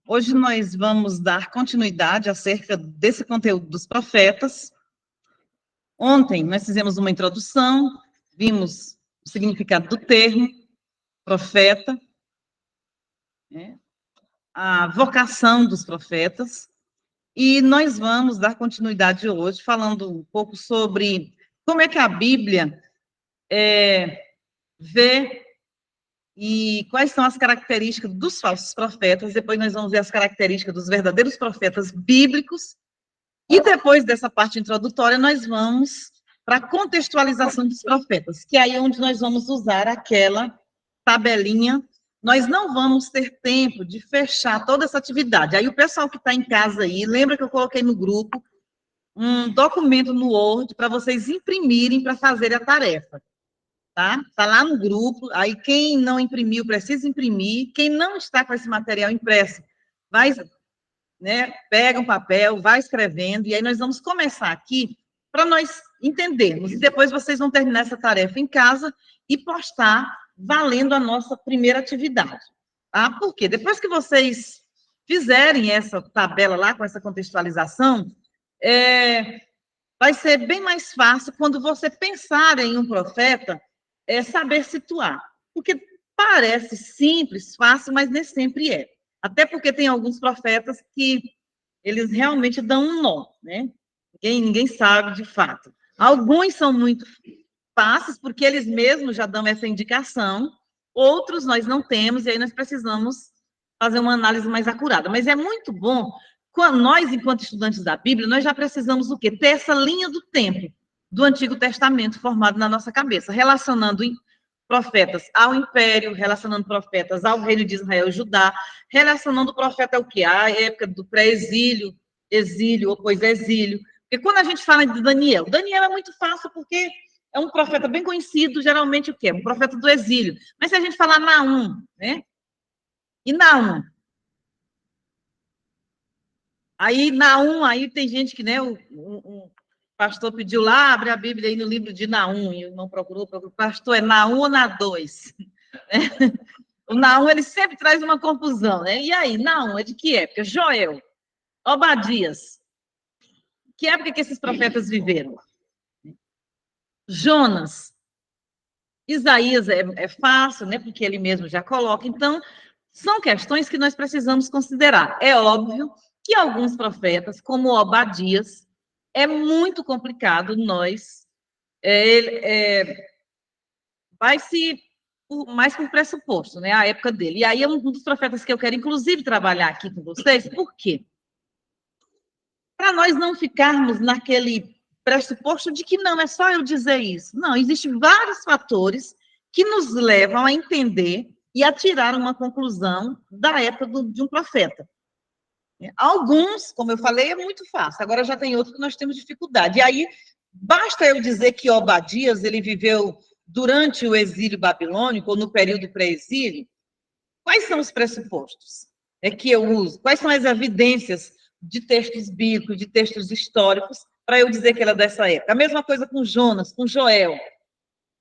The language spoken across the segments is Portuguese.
Hoje nós vamos dar continuidade acerca desse conteúdo dos profetas. Ontem nós fizemos uma introdução, vimos o significado do termo profeta, né, a vocação dos profetas, e nós vamos dar continuidade hoje falando um pouco sobre como é que a Bíblia vê e quais são as características dos falsos profetas. Depois nós vamos ver as características dos verdadeiros profetas bíblicos. E depois dessa parte introdutória, nós vamos para a contextualização dos profetas, que é aí onde nós vamos usar aquela tabelinha. Nós não vamos ter tempo de fechar toda essa atividade. Aí o pessoal que está em casa aí, lembra que eu coloquei no grupo um documento no Word para vocês imprimirem para fazer a tarefa. Tá? Tá lá no grupo, aí quem não imprimiu precisa imprimir, quem não está com esse material impresso, vai, né, pega um papel, vai escrevendo, e aí nós vamos começar aqui para nós entendermos, e depois vocês vão terminar essa tarefa em casa e postar valendo a nossa primeira atividade, tá? Porque depois que vocês fizerem essa tabela lá com essa contextualização, vai ser bem mais fácil quando você pensar em um profeta, saber situar. Porque parece simples, fácil, mas nem sempre é. Até porque tem alguns profetas que eles realmente dão um nó, né? Ninguém sabe de fato. Alguns são muito fáceis, porque eles mesmos já dão essa indicação, outros nós não temos, e aí nós precisamos fazer uma análise mais acurada. Mas é muito bom, nós, enquanto estudantes da Bíblia, nós já precisamos o quê? Ter essa linha do tempo do Antigo Testamento formado na nossa cabeça, relacionando profetas ao império, relacionando profetas ao reino de Israel e Judá, relacionando o profeta ao quê? A época do pré-exílio, exílio ou pós-exílio. Porque quando a gente fala de Daniel, Daniel é muito fácil porque é um profeta bem conhecido, geralmente o quê? Um profeta do exílio. Mas se a gente falar Naum, né? E Naum? Aí, Naum, aí tem gente que, né, o pastor pediu lá, abre a Bíblia aí no livro de Naum, e não procurou, pastor, é Naum ou Na 2? O Naum, ele sempre traz uma confusão, né? E aí, Naum, é de que época? Joel, Obadias. Que época que esses profetas viveram? Jonas. Isaías é fácil, né? Porque ele mesmo já coloca. Então, são questões que nós precisamos considerar. É óbvio que alguns profetas, como Obadias, é muito complicado nós vai se mais por pressuposto, né? A época dele. E aí é um dos profetas que eu quero, inclusive, trabalhar aqui com vocês. Por quê? Para nós não ficarmos naquele pressuposto de que não, é só eu dizer isso. Não, existem vários fatores que nos levam a entender e a tirar uma conclusão da época de um profeta. Alguns, como eu falei, é muito fácil. Agora já tem outros que nós temos dificuldade. E aí, basta eu dizer que Obadias, ele viveu durante o exílio babilônico, ou no período pré-exílio. Quais são os pressupostos que eu uso? Quais são as evidências de textos bíblicos, de textos históricos, para eu dizer que ele é dessa época? A mesma coisa com Jonas, com Joel.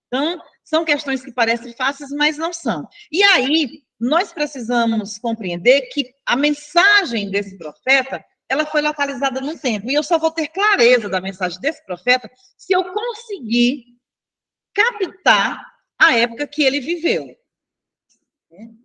Então, são questões que parecem fáceis, mas não são. E aí, nós precisamos compreender que a mensagem desse profeta, ela foi localizada no tempo. E eu só vou ter clareza da mensagem desse profeta se eu conseguir captar a época que ele viveu.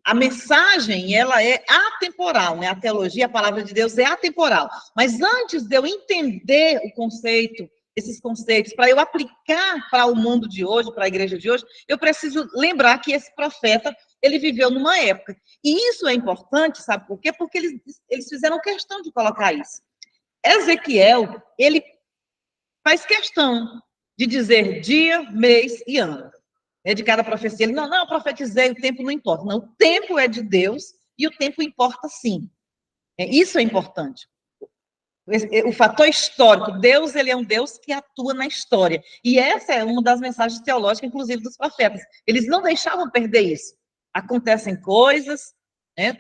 A mensagem, ela é atemporal, né? A teologia, a palavra de Deus é atemporal. Mas antes de eu entender o conceito, esses conceitos, para eu aplicar para o mundo de hoje, para a igreja de hoje, eu preciso lembrar que esse profeta, ele viveu numa época. E isso é importante, sabe por quê? Porque eles fizeram questão de colocar isso. Ezequiel, ele faz questão de dizer dia, mês e ano. De cada profecia. Ele, não, eu profetizei, o tempo não importa. Não, o tempo é de Deus e o tempo importa sim. Isso é importante. O fator histórico, Deus, ele é um Deus que atua na história. E essa é uma das mensagens teológicas, inclusive, dos profetas. Eles não deixavam perder isso. Acontecem coisas,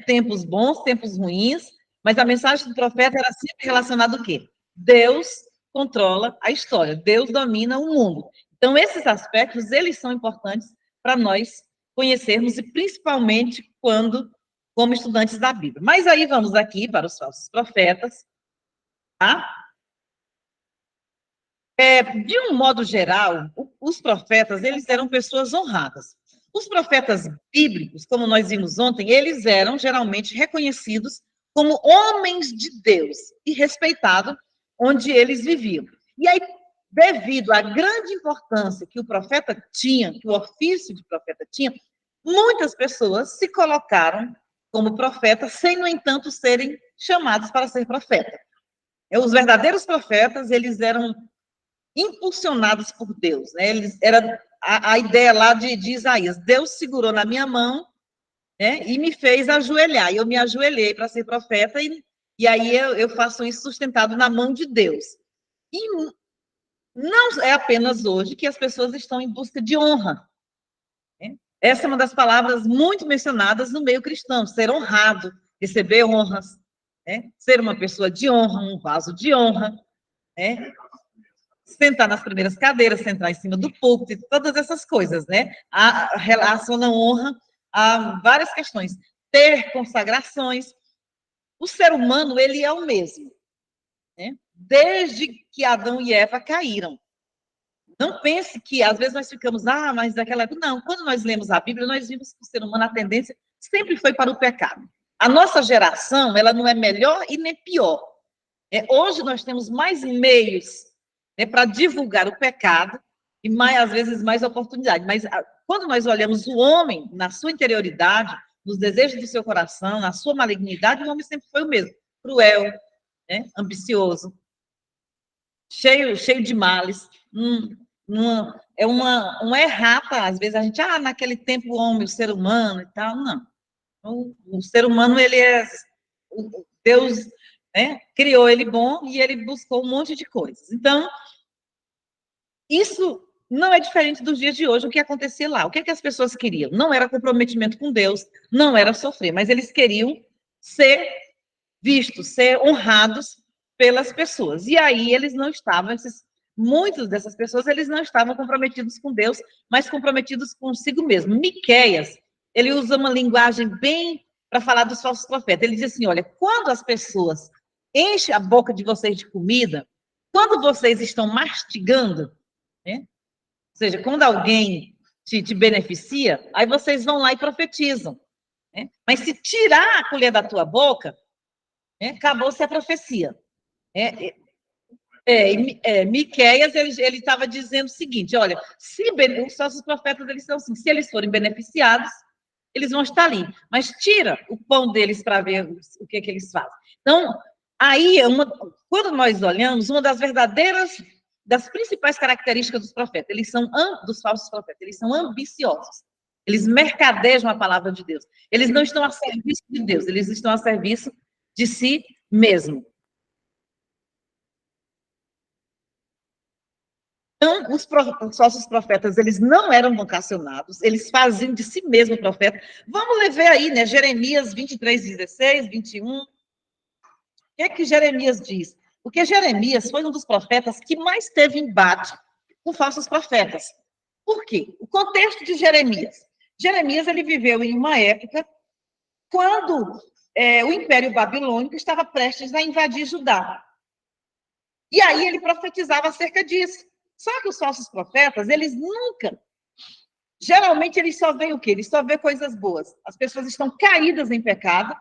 tempos bons, tempos ruins, mas a mensagem do profeta era sempre relacionada ao quê? Deus controla a história, Deus domina o mundo. Então, esses aspectos, eles são importantes para nós conhecermos, e principalmente quando como estudantes da Bíblia. Mas aí vamos aqui para os falsos profetas, tá? De um modo geral, os profetas, eles eram pessoas honradas. Os profetas bíblicos, como nós vimos ontem, eles eram geralmente reconhecidos como homens de Deus e respeitados onde eles viviam. E aí, devido à grande importância que o profeta tinha, que o ofício de profeta tinha, muitas pessoas se colocaram como profetas, sem, no entanto, serem chamados para ser profeta. Os verdadeiros profetas, eles eram impulsionados por Deus, né? Eles, era a ideia lá de Isaías, Deus segurou na minha mão, né, e me fez ajoelhar, e eu me ajoelhei para ser profeta, e aí eu faço isso sustentado na mão de Deus. E não é apenas hoje que as pessoas estão em busca de honra, né? Essa é uma das palavras muito mencionadas no meio cristão, ser honrado, receber honras, né? Ser uma pessoa de honra, um vaso de honra, né? Sentar nas primeiras cadeiras, sentar em cima do púlpito, todas essas coisas, né? A relação à honra a várias questões. Ter consagrações. O ser humano, ele é o mesmo, né? Desde que Adão e Eva caíram. Não pense que, às vezes, nós ficamos, mas daquela época. Não, quando nós lemos a Bíblia, nós vimos que o ser humano, a tendência sempre foi para o pecado. A nossa geração, ela não é melhor e nem pior. Hoje nós temos mais meios, né, para divulgar o pecado e, às vezes, mais oportunidade. Mas quando nós olhamos o homem na sua interioridade, nos desejos do seu coração, na sua malignidade, o homem sempre foi o mesmo. Cruel, né, ambicioso, cheio de males. É uma errata, às vezes a gente, naquele tempo o homem, o ser humano e tal. Não. O ser humano, ele é... Deus, né, criou ele bom e ele buscou um monte de coisas. Então, isso não é diferente dos dias de hoje, o que acontecia lá. O que é que as pessoas queriam? Não era comprometimento com Deus, não era sofrer, mas eles queriam ser vistos, ser honrados pelas pessoas. E aí eles não estavam, muitas dessas pessoas, eles não estavam comprometidos com Deus, mas comprometidos consigo mesmo. Miqueias, ele usa uma linguagem bem para falar dos falsos profetas. Ele diz assim, olha, quando as pessoas enchem a boca de vocês de comida, quando vocês estão mastigando, né? Ou seja, quando alguém te beneficia, aí vocês vão lá e profetizam, né? Mas se tirar a colher da tua boca, né, acabou-se a profecia. Miqueias, ele estava dizendo o seguinte, olha, os falsos profetas, eles são assim, se eles forem beneficiados, eles vão estar ali, mas tira o pão deles para ver o que eles fazem. Então, aí, quando nós olhamos, uma das principais características dos profetas, dos falsos profetas, eles são ambiciosos, eles mercadejam a palavra de Deus, eles não estão a serviço de Deus, eles estão a serviço de si mesmo. Então, os falsos profetas, eles não eram vocacionados, eles faziam de si mesmo profeta. Vamos ver aí, né, Jeremias 23, 16, 21. O que é que Jeremias diz? Porque Jeremias foi um dos profetas que mais teve embate com falsos profetas. Por quê? O contexto de Jeremias. Jeremias, ele viveu em uma época quando o Império Babilônico estava prestes a invadir Judá. E aí ele profetizava acerca disso. Só que os falsos profetas, eles nunca... Geralmente, eles só veem o quê? Eles só veem coisas boas. As pessoas estão caídas em pecado,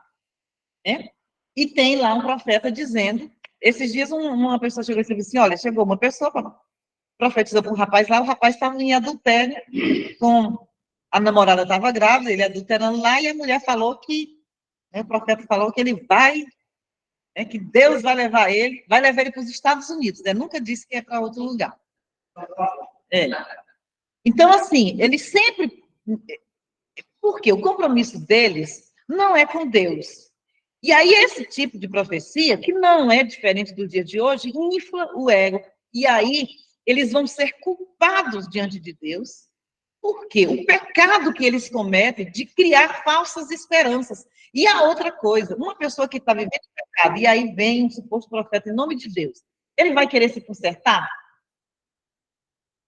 né? E tem lá um profeta dizendo... Esses dias, uma pessoa chegou e disse assim, olha, chegou uma pessoa, profetizou para um rapaz lá, o rapaz estava em adultério, a namorada estava grávida, ele adulterando lá, e a mulher falou que... o profeta falou que ele vai... que Deus vai levar ele para os Estados Unidos, né? Nunca disse que é para outro lugar. Então, assim, eles sempre... Porque o compromisso deles não é com Deus. E aí, esse tipo de profecia, que não é diferente do dia de hoje, infla o ego. E aí, eles vão ser culpados diante de Deus, porque o pecado que eles cometem de criar falsas esperanças. E a outra coisa, uma pessoa que está vivendo pecado, e aí vem um suposto profeta em nome de Deus, ele vai querer se consertar?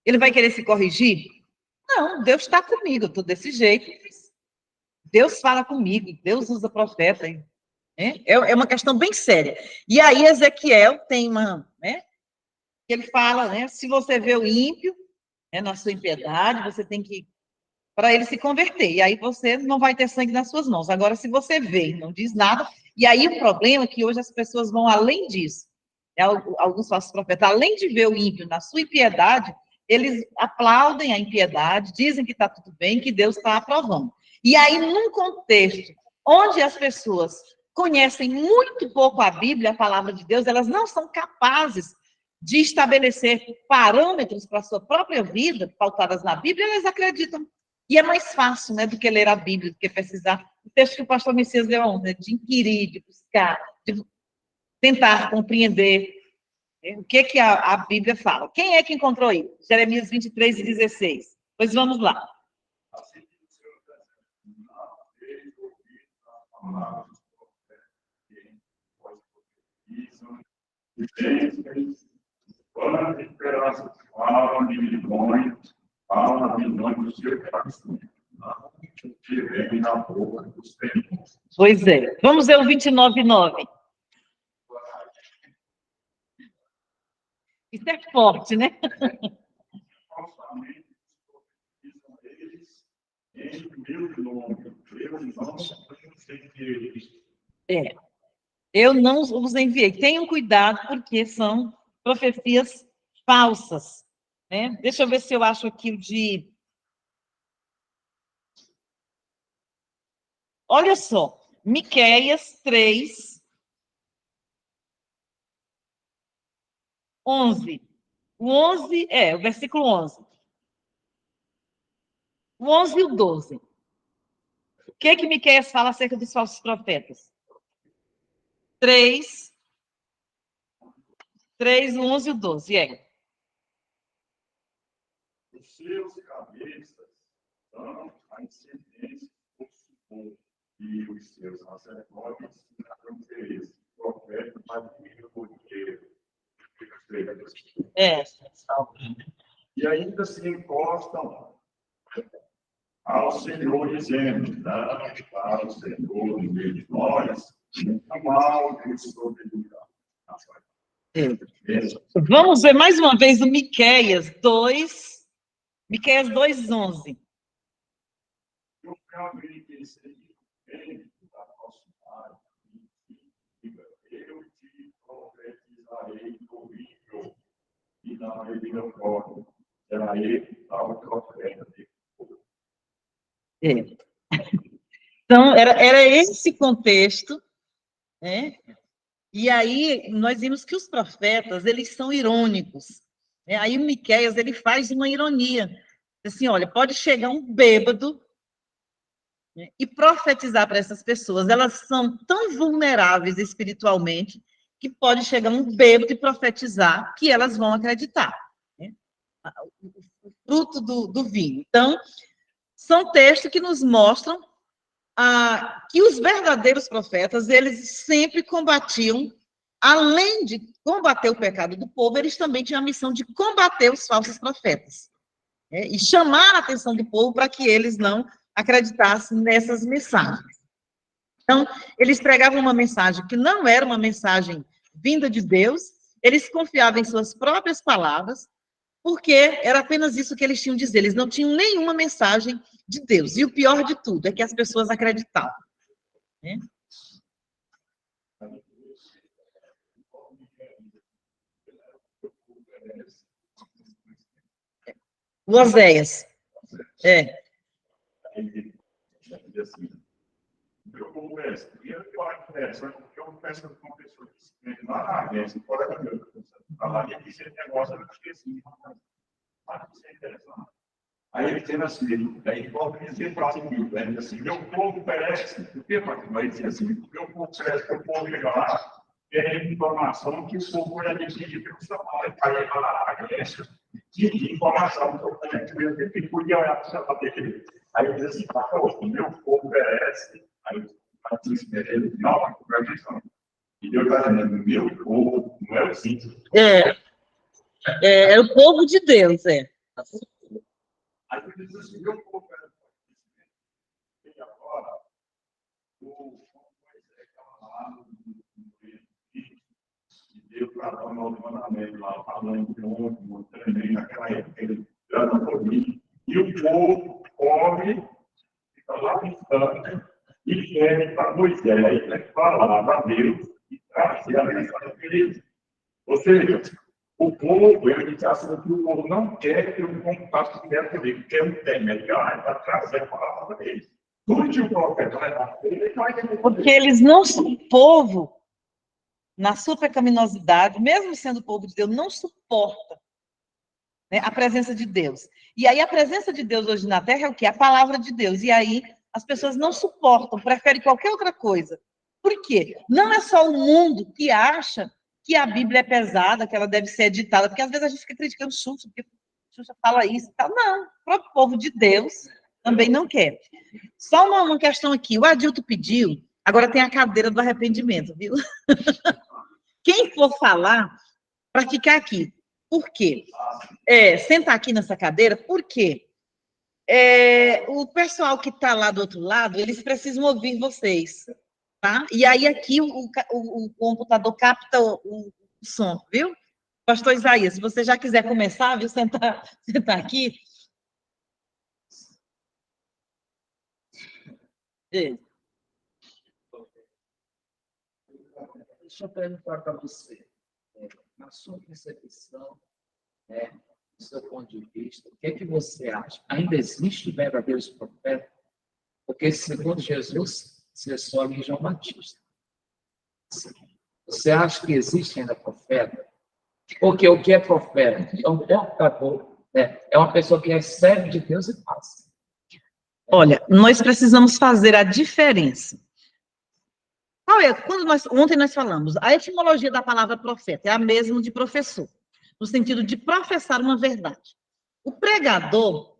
Ele vai querer se corrigir? Não, Deus está comigo, eu estou desse jeito. Deus fala comigo, Deus usa profeta, hein? É uma questão bem séria. E aí Ezequiel tem uma, né, que ele fala, né, se você vê o ímpio, né, na sua impiedade, você tem que, para ele se converter, e aí você não vai ter sangue nas suas mãos. Agora, se você vê e não diz nada, e aí o problema é que hoje as pessoas vão além disso. Alguns falsos profetas, além de ver o ímpio na sua impiedade, eles aplaudem a impiedade, dizem que está tudo bem, que Deus está aprovando. E aí, num contexto onde as pessoas conhecem muito pouco a Bíblia, a palavra de Deus, elas não são capazes de estabelecer parâmetros para a sua própria vida, pautadas na Bíblia, elas acreditam. E é mais fácil, né, do que ler a Bíblia, do que pesquisar. O texto que o pastor Messias deu ontem, de inquirir, de buscar, de tentar compreender o que a Bíblia fala. Quem é que encontrou aí? Jeremias 23:16. Pois vamos lá. Pois é. Vamos ver o 29:9. Isso é forte, né? É. Eu não os enviei. Tenham cuidado, porque são profecias falsas. Né? Deixa eu ver se eu acho aqui o de. Olha só, Miqueias 3, 11. O 11, o versículo 11. O 11 e o 12. O que Miqueias fala acerca dos falsos profetas? 3, o 11 e o 12, Os seus cabeças são a descendência do povo, e os seus sacerdotes serão interesse, profeta, padrinho, cordeiro. E ainda se encostam ao Senhor, dizendo: dá para o Senhor no meio de nós, nunca mal nos sobrevirá. Vamos ver mais uma vez o Miqueias 2, Miqueias 2:11. Eu realmente pensei bem da nossa parte, eu te profetizarei do ímpio e da medida própria. Será ele tal profeta de Então, era esse contexto, né? E aí, nós vimos que os profetas, eles são irônicos. Né? Aí o Miqueias, ele faz uma ironia. Assim, olha, pode chegar um bêbado, né, e profetizar para essas pessoas. Elas são tão vulneráveis espiritualmente que pode chegar um bêbado e profetizar que elas vão acreditar. Né? O fruto do vinho. Então, são textos que nos mostram que os verdadeiros profetas, eles sempre combatiam, além de combater o pecado do povo, eles também tinham a missão de combater os falsos profetas, né? E chamar a atenção do povo para que eles não acreditassem nessas mensagens. Então, eles pregavam uma mensagem que não era uma mensagem vinda de Deus, eles confiavam em suas próprias palavras, porque era apenas isso que eles tinham a dizer, eles não tinham nenhuma mensagem de Deus. E o pior de tudo é que as pessoas acreditavam. Né? O Oséias. Eu converso, e eu converso, eu converso com uma pessoa que lá na agência, fora da minha falaria que esse negócio eu esqueci. Mas isso é interessante. Aí ele dizendo assim, aí volta a dizer para ele assim, meu povo perece, o que vai dizer assim, meu povo perece, que o povo chega lá, tem informação que o povo é decidido pelo São Paulo, para levar lá na agência, de informação que eu tenho que podia olhar para o celular dele. Aí ele diz assim, o meu povo perece, aí ele não, a conversão. E Deus está dizendo, meu povo, não é o simples. É o povo de Deus, Aí ele diz assim, meu povo perece. E agora, deu para dar uma mandamento lá, falando de um tremendo naquela época, ele dando por mim, e o povo come, fica lá distante, e pede para Moisés, né, falar para Deus e trazer a mensagem dele. Ou seja, o povo, ele diz assim, que o povo não quer ter um contato direto comigo, quer um temer, para trazer a palavra dele. Tudo que o profeta vai dar, ele vai ter. Porque eles não são povo, na sua pecaminosidade, mesmo sendo povo de Deus, não suporta, né, a presença de Deus. E aí a presença de Deus hoje na Terra é o quê? A palavra de Deus. E aí as pessoas não suportam, preferem qualquer outra coisa. Por quê? Não é só o mundo que acha que a Bíblia é pesada, que ela deve ser editada, porque às vezes a gente fica criticando Xuxa, porque Xuxa fala isso e tal. Não, o próprio povo de Deus também não quer. Só uma questão aqui, o Adilto pediu, agora tem a cadeira do arrependimento, viu? Quem for falar, para ficar aqui. Por quê? Sentar aqui nessa cadeira, por quê? O pessoal que está lá do outro lado, eles precisam ouvir vocês, tá? E aí aqui o computador capta o som, viu? Pastor Isaías, se você já quiser começar, viu, sentar aqui. Deixa eu perguntar para você, na sua percepção, do seu ponto de vista, o que é que você acha? Ainda existe verdadeiros profetas? Porque, segundo Jesus, você é só ali João Batista. Você acha que existe ainda profeta? Porque o que é profeta? É um portador, é uma pessoa que recebe de Deus e passa. Olha, nós precisamos fazer a diferença. Ontem nós falamos, a etimologia da palavra profeta é a mesma de professor, no sentido de professar uma verdade. O pregador,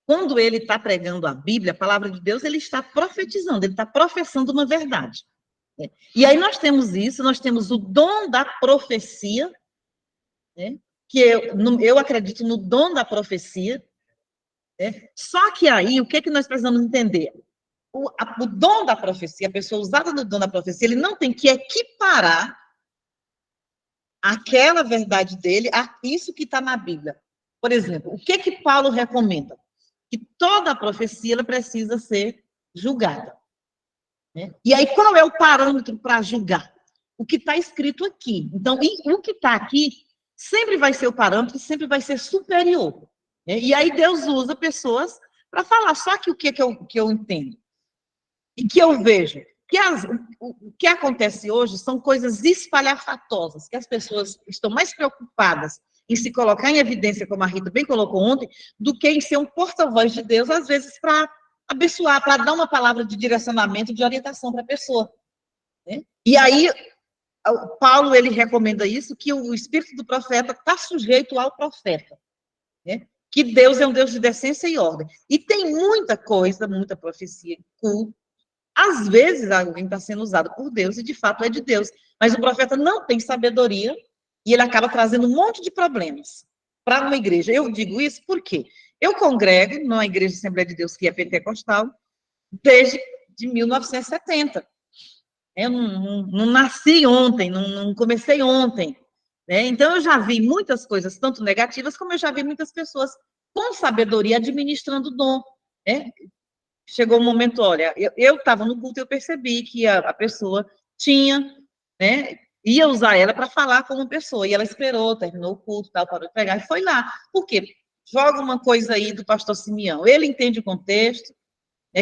quando ele está pregando a Bíblia, a palavra de Deus, ele está profetizando, ele está professando uma verdade. E aí nós temos isso, nós temos o dom da profecia, né? Que eu acredito no dom da profecia, né? Só que aí, o que nós precisamos entender? O dom da profecia, a pessoa usada no dom da profecia, ele não tem que equiparar aquela verdade dele a isso que está na Bíblia. Por exemplo, o que Paulo recomenda? Que toda a profecia ela precisa ser julgada. Né? E aí, qual é o parâmetro para julgar? O que está escrito aqui. Então, o que está aqui sempre vai ser o parâmetro, sempre vai ser superior. Né? E aí, Deus usa pessoas para falar. Só que o que eu entendo? E que eu vejo que o que acontece hoje são coisas espalhafatosas, que as pessoas estão mais preocupadas em se colocar em evidência, como a Rita bem colocou ontem, do que em ser um porta-voz de Deus, às vezes para abençoar, para dar uma palavra de direcionamento, de orientação para a pessoa. Né? E aí, Paulo, ele recomenda isso, que o espírito do profeta está sujeito ao profeta. Né? Que Deus é um Deus de decência e ordem. E tem muita coisa, muita profecia, culto. Às vezes, alguém está sendo usado por Deus, e de fato é de Deus. Mas o profeta não tem sabedoria, e ele acaba trazendo um monte de problemas para uma igreja. Eu digo isso porque eu congrego numa igreja de Assembleia de Deus, que é pentecostal, desde 1970. Eu não nasci ontem, não comecei ontem. Né? Então, eu já vi muitas coisas, tanto negativas, como eu já vi muitas pessoas com sabedoria administrando o dom. Né? Chegou um momento, olha, eu estava no culto e eu percebi que a pessoa tinha, né, ia usar ela para falar como pessoa, e ela esperou, terminou o culto, tal, parou de pegar, e foi lá. Por quê? Joga uma coisa aí do pastor Simeão, ele entende o contexto,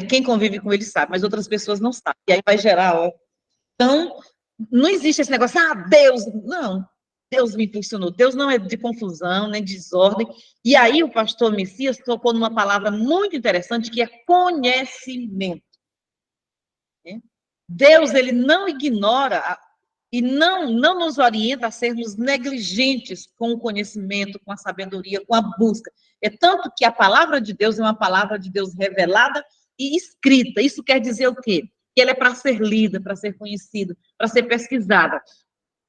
quem convive com ele sabe, mas outras pessoas não sabem, e aí vai gerar, ó. Então, não existe esse negócio, Deus, não, Deus me impulsionou. Deus não é de confusão, nem de desordem. E aí o pastor Messias tocou numa palavra muito interessante, que é conhecimento. Deus, ele não ignora e não nos orienta a sermos negligentes com o conhecimento, com a sabedoria, com a busca. É tanto que a palavra de Deus é uma palavra de Deus revelada e escrita. Isso quer dizer o quê? Que ela é para ser lida, para ser conhecida, para ser pesquisada.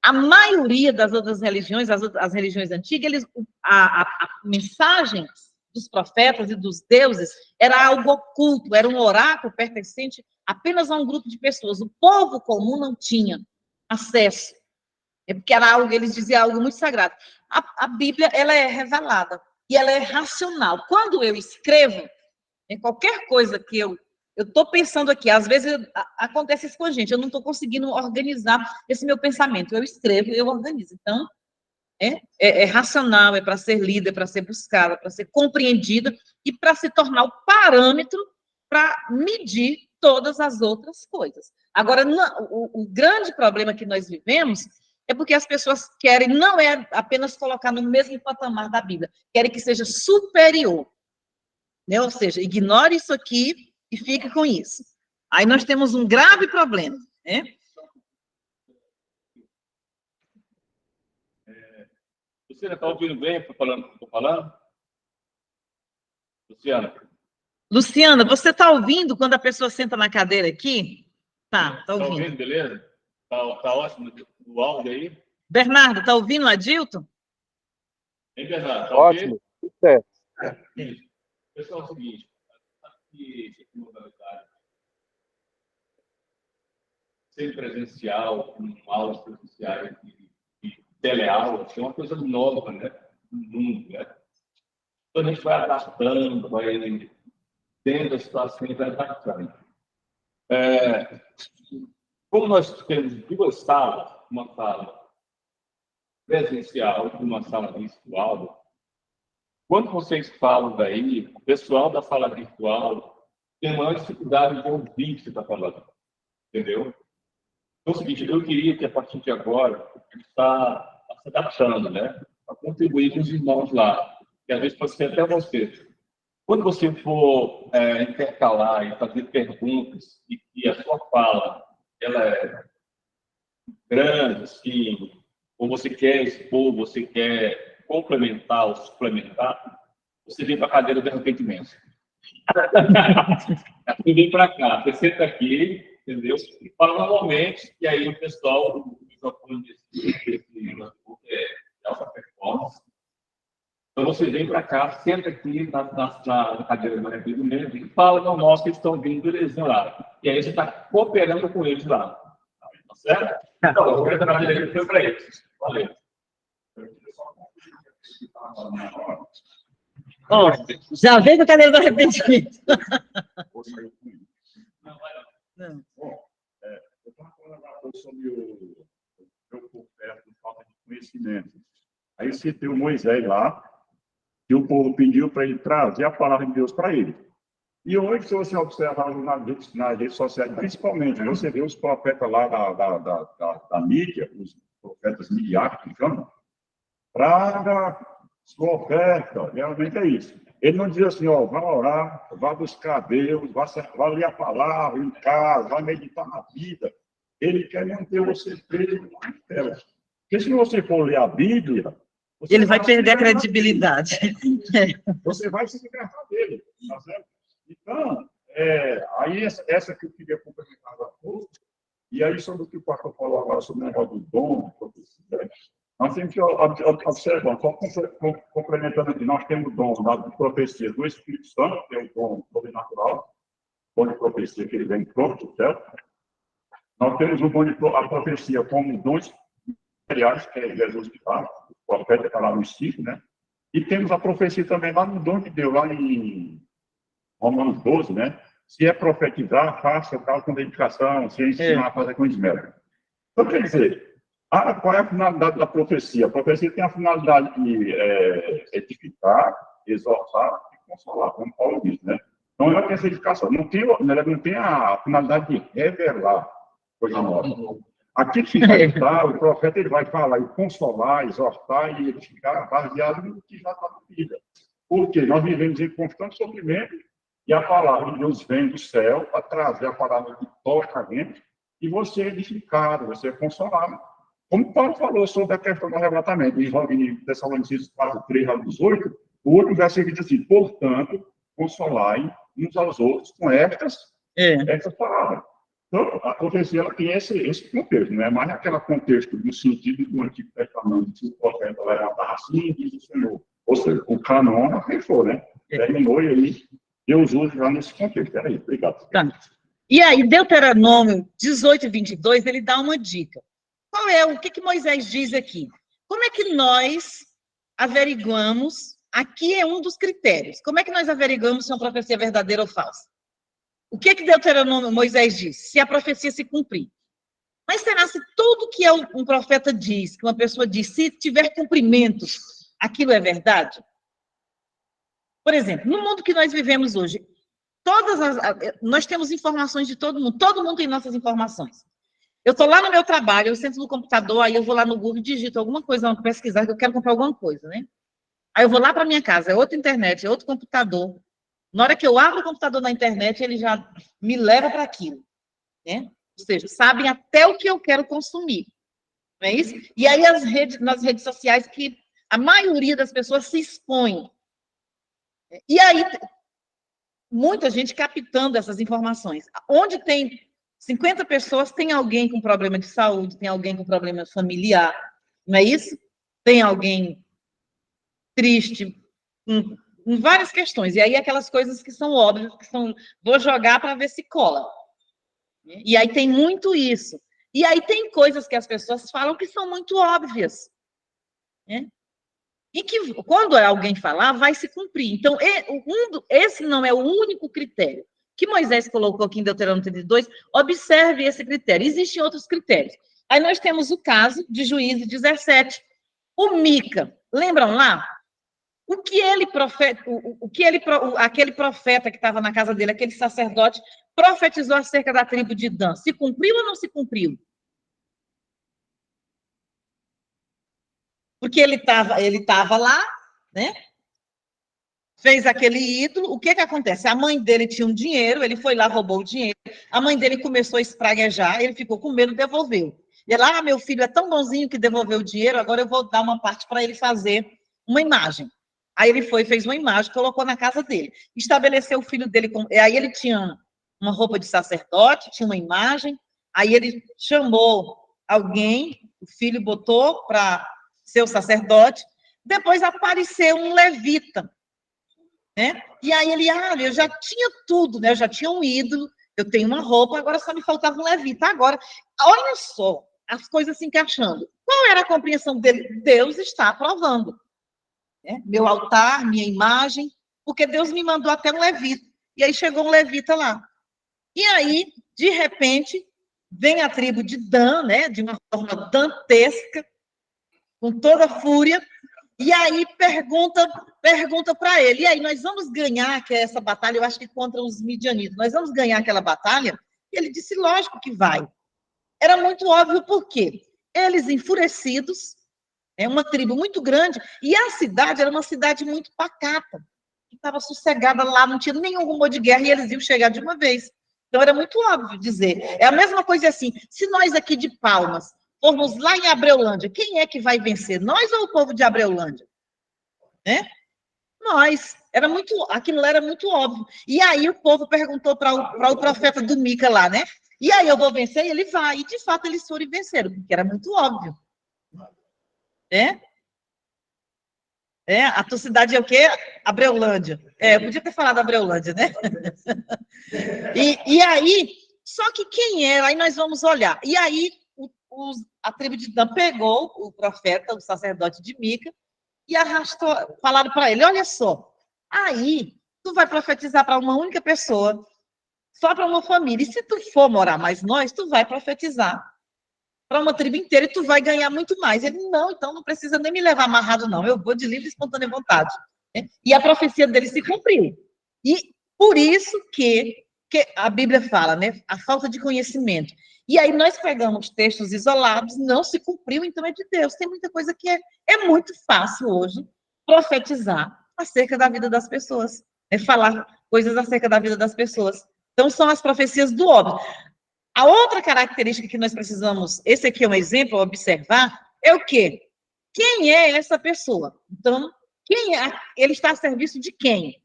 A maioria das outras religiões, as religiões antigas, a mensagem dos profetas e dos deuses era algo oculto, era um oráculo pertencente apenas a um grupo de pessoas. O povo comum não tinha acesso. É porque era algo, eles diziam algo muito sagrado. A Bíblia, ela é revelada e ela é racional. Quando eu escrevo, em qualquer coisa que eu estou pensando aqui, às vezes acontece isso com a gente, eu não estou conseguindo organizar esse meu pensamento. Eu escrevo, eu organizo. Então, é racional, é para ser lida, é para ser buscada, para ser compreendida e para se tornar o parâmetro para medir todas as outras coisas. Agora, o grande problema que nós vivemos é porque as pessoas querem, não é apenas colocar no mesmo patamar da Bíblia, querem que seja superior. Né? Ou seja, ignore isso aqui e fique com isso. Aí nós temos um grave problema. Né? Luciana, está ouvindo bem o que estou falando? Luciana, você está ouvindo quando a pessoa senta na cadeira aqui? Tá ouvindo. Está ouvindo, beleza? Está ótimo o áudio aí. Bernardo, está ouvindo o Adilton? Hein, Bernardo? Tá Ótimo, tudo certo. Pessoal, é o seguinte, aqui, modalidade semipresencial, com aulas presenciais e teleaulas, é uma coisa nova, né? No mundo, né? Então, a gente vai adaptando, vai dentro da situação e vai adaptando. Como nós temos duas salas, uma sala presencial e uma sala virtual, quando vocês falam daí, o pessoal da sala virtual tem maior dificuldade de ouvir o que você está falando, entendeu? Então, é o seguinte, eu queria que, a partir de agora, a gente está se adaptando, né? Para contribuir com os irmãos lá, que às vezes pode ser até você. Quando você for intercalar e fazer perguntas e a sua fala ela é grande, assim, ou você quer expor, você quer complementar ou suplementar, você vem para a cadeira de arrependimento. Você vem para cá, você senta aqui, entendeu? E fala normalmente, e aí o pessoal, o microfone desse alta performance. Então você vem para cá, senta aqui na cadeira do arrependimento e fala normal que eles estão vindo belezinho lá. E aí você está cooperando com eles lá. Tá certo? Então, eu vou trabalhar aqui foi para eles. Valeu. Ó, já veio com a cadeira do arrependimento. Não. Bom, eu estava falando agora sobre o meu confesso de falta de conhecimento. Aí citei o Moisés lá, que o povo pediu para ele trazer a palavra de Deus para ele. E hoje, se você observar nas redes sociais, principalmente, você vê os profetas lá da mídia, os profetas midiáticos, que chamam, traga sua oferta, realmente é isso. Ele não diz assim, ó, vá orar, vá buscar Deus, vá ler a palavra em casa, vá meditar na vida. Ele quer manter você preso na tela. Porque se você for ler a Bíblia, ele vai perder a credibilidade. Você vai se libertar dele, tá certo? Então, aí essa que eu queria complementar agora pouco, e aí sobre o que o pastor falou agora sobre o negócio do dom, nós temos que observar, só complementando aqui, nós temos o dom de profecia do Espírito Santo, que é o dom sobrenatural, dom de profecia que ele vem pronto, certo? Nós temos o dom de profecia como dons materiais, que é Jesus que fala, o profeta está lá no 5, né? E temos a profecia também lá no dom de Deus, lá em Romanos 12, né? Se é profetizar, faça o caso com dedicação, se é ensinar, faça com esmero. Então, quer dizer, qual é a finalidade da profecia? A profecia tem a finalidade de edificar, exortar e consolar, como Paulo diz, né? Então, ela tem essa edificação. Ela não tem a finalidade de revelar coisa nova. Aqui que o profeta ele vai falar e consolar, exortar e edificar baseado no que já está na vida. Porque nós vivemos em constante sofrimento e a palavra de Deus vem do céu para trazer a palavra que toca a gente e você é edificado, você é consolado. Como Paulo falou sobre a questão do arrebatamento, em Tessalonicenses 4, 3 a 18, o outro versículo diz assim, portanto, consolai uns aos outros com estas palavras. Então, a profecia ela tem esse contexto, não é mais aquele contexto do sentido do Antigo Testamento, que o profeta vai levantar assim, diz o Senhor. Ou seja, o canon quem for, né? terminou e aí Deus usa já nesse contexto. Peraí, obrigado. Tá. E aí, Deuteronômio 18, 22, ele dá uma dica. Qual é, o que Moisés diz aqui? Como é que nós averiguamos, aqui é um dos critérios, como é que nós averiguamos se uma profecia é verdadeira ou falsa? O que Deuteronômio, Moisés diz? Se a profecia se cumprir. Mas será se tudo que um profeta diz, que uma pessoa diz, se tiver cumprimento, aquilo é verdade? Por exemplo, no mundo que nós vivemos hoje, nós temos informações de todo mundo tem nossas informações. Eu estou lá no meu trabalho, eu sento no computador, aí eu vou lá no Google e digito alguma coisa, vou pesquisar, que eu quero comprar alguma coisa, né? Aí eu vou lá para minha casa, é outra internet, é outro computador. Na hora que eu abro o computador na internet, ele já me leva para aquilo, né? Ou seja, sabem até o que eu quero consumir, não é isso? E aí nas redes sociais que a maioria das pessoas se expõe. E aí muita gente captando essas informações. Onde tem 50 pessoas, tem alguém com problema de saúde, tem alguém com problema familiar, não é isso? Tem alguém triste, em várias questões. E aí aquelas coisas que são óbvias, que são, vou jogar para ver se cola. E aí tem muito isso. E aí tem coisas que as pessoas falam que são muito óbvias, né? E que, quando alguém falar, vai se cumprir. Então, esse não é o único critério que Moisés colocou aqui em Deuteronômio 32. Observe esse critério. Existem outros critérios. Aí nós temos o caso de Juízes 17. O Mica, lembram lá? Aquele profeta que estava na casa dele, aquele sacerdote, profetizou acerca da tribo de Dan. Se cumpriu ou não se cumpriu? Porque ele estava lá, né? Fez aquele ídolo. O que acontece? A mãe dele tinha um dinheiro, ele foi lá, roubou o dinheiro. A mãe dele começou a espraguejar, ele ficou com medo, devolveu. E ela, meu filho é tão bonzinho que devolveu o dinheiro, agora eu vou dar uma parte para ele fazer uma imagem. Aí ele fez uma imagem, colocou na casa dele. Estabeleceu o filho dele. Aí ele tinha uma roupa de sacerdote, tinha uma imagem. Aí ele chamou alguém, o filho botou para ser o sacerdote. Depois apareceu um levita, né? E aí ele, eu já tinha tudo, né? Eu já tinha um ídolo, eu tenho uma roupa, agora só me faltava um levita. Agora, olha só, as coisas se encaixando. Qual era a compreensão dele? Deus está aprovando. Né? Meu altar, minha imagem, porque Deus me mandou até um levita. E aí chegou um levita lá. E aí, de repente, vem a tribo de Dan, né? De uma forma dantesca, com toda a fúria, e aí pergunta para ele, e aí nós vamos ganhar essa batalha, eu acho que contra os midianitas, nós vamos ganhar aquela batalha? E ele disse, lógico que vai. Era muito óbvio, por quê? Eles enfurecidos, uma tribo muito grande, e a cidade era uma cidade muito pacata, que estava sossegada lá, não tinha nenhum rumor de guerra, e eles iam chegar de uma vez. Então era muito óbvio dizer. É a mesma coisa assim, se nós aqui de Palmas formos lá em Abreulândia, quem é que vai vencer? Nós ou o povo de Abreulândia? Né? Nós. Aquilo era muito óbvio. E aí o povo perguntou para o profeta do Mica lá, né? E aí eu vou vencer? E ele vai. E de fato eles foram e venceram, porque era muito óbvio. A tua cidade é o quê? Abreulândia. Eu podia ter falado Abreulândia, né? E aí, só que quem era? Aí nós vamos olhar. E aí a tribo de Dan pegou o profeta, o sacerdote de Mica, e arrastou, falaram para ele, olha só, aí tu vai profetizar para uma única pessoa, só para uma família, e se tu for morar mais nós, tu vai profetizar para uma tribo inteira e tu vai ganhar muito mais. Ele, não, então não precisa nem me levar amarrado, não, eu vou de livre e espontânea vontade. E a profecia dele se cumpriu. E por isso que a Bíblia fala, né, a falta de conhecimento. E aí nós pegamos textos isolados, não se cumpriu, então é de Deus. Tem muita coisa que é muito fácil hoje profetizar acerca da vida das pessoas, falar coisas acerca da vida das pessoas. Então são as profecias do óbvio. A outra característica que nós precisamos, esse aqui é um exemplo, observar, é o quê? Quem é essa pessoa? Então, ele está a serviço de quem?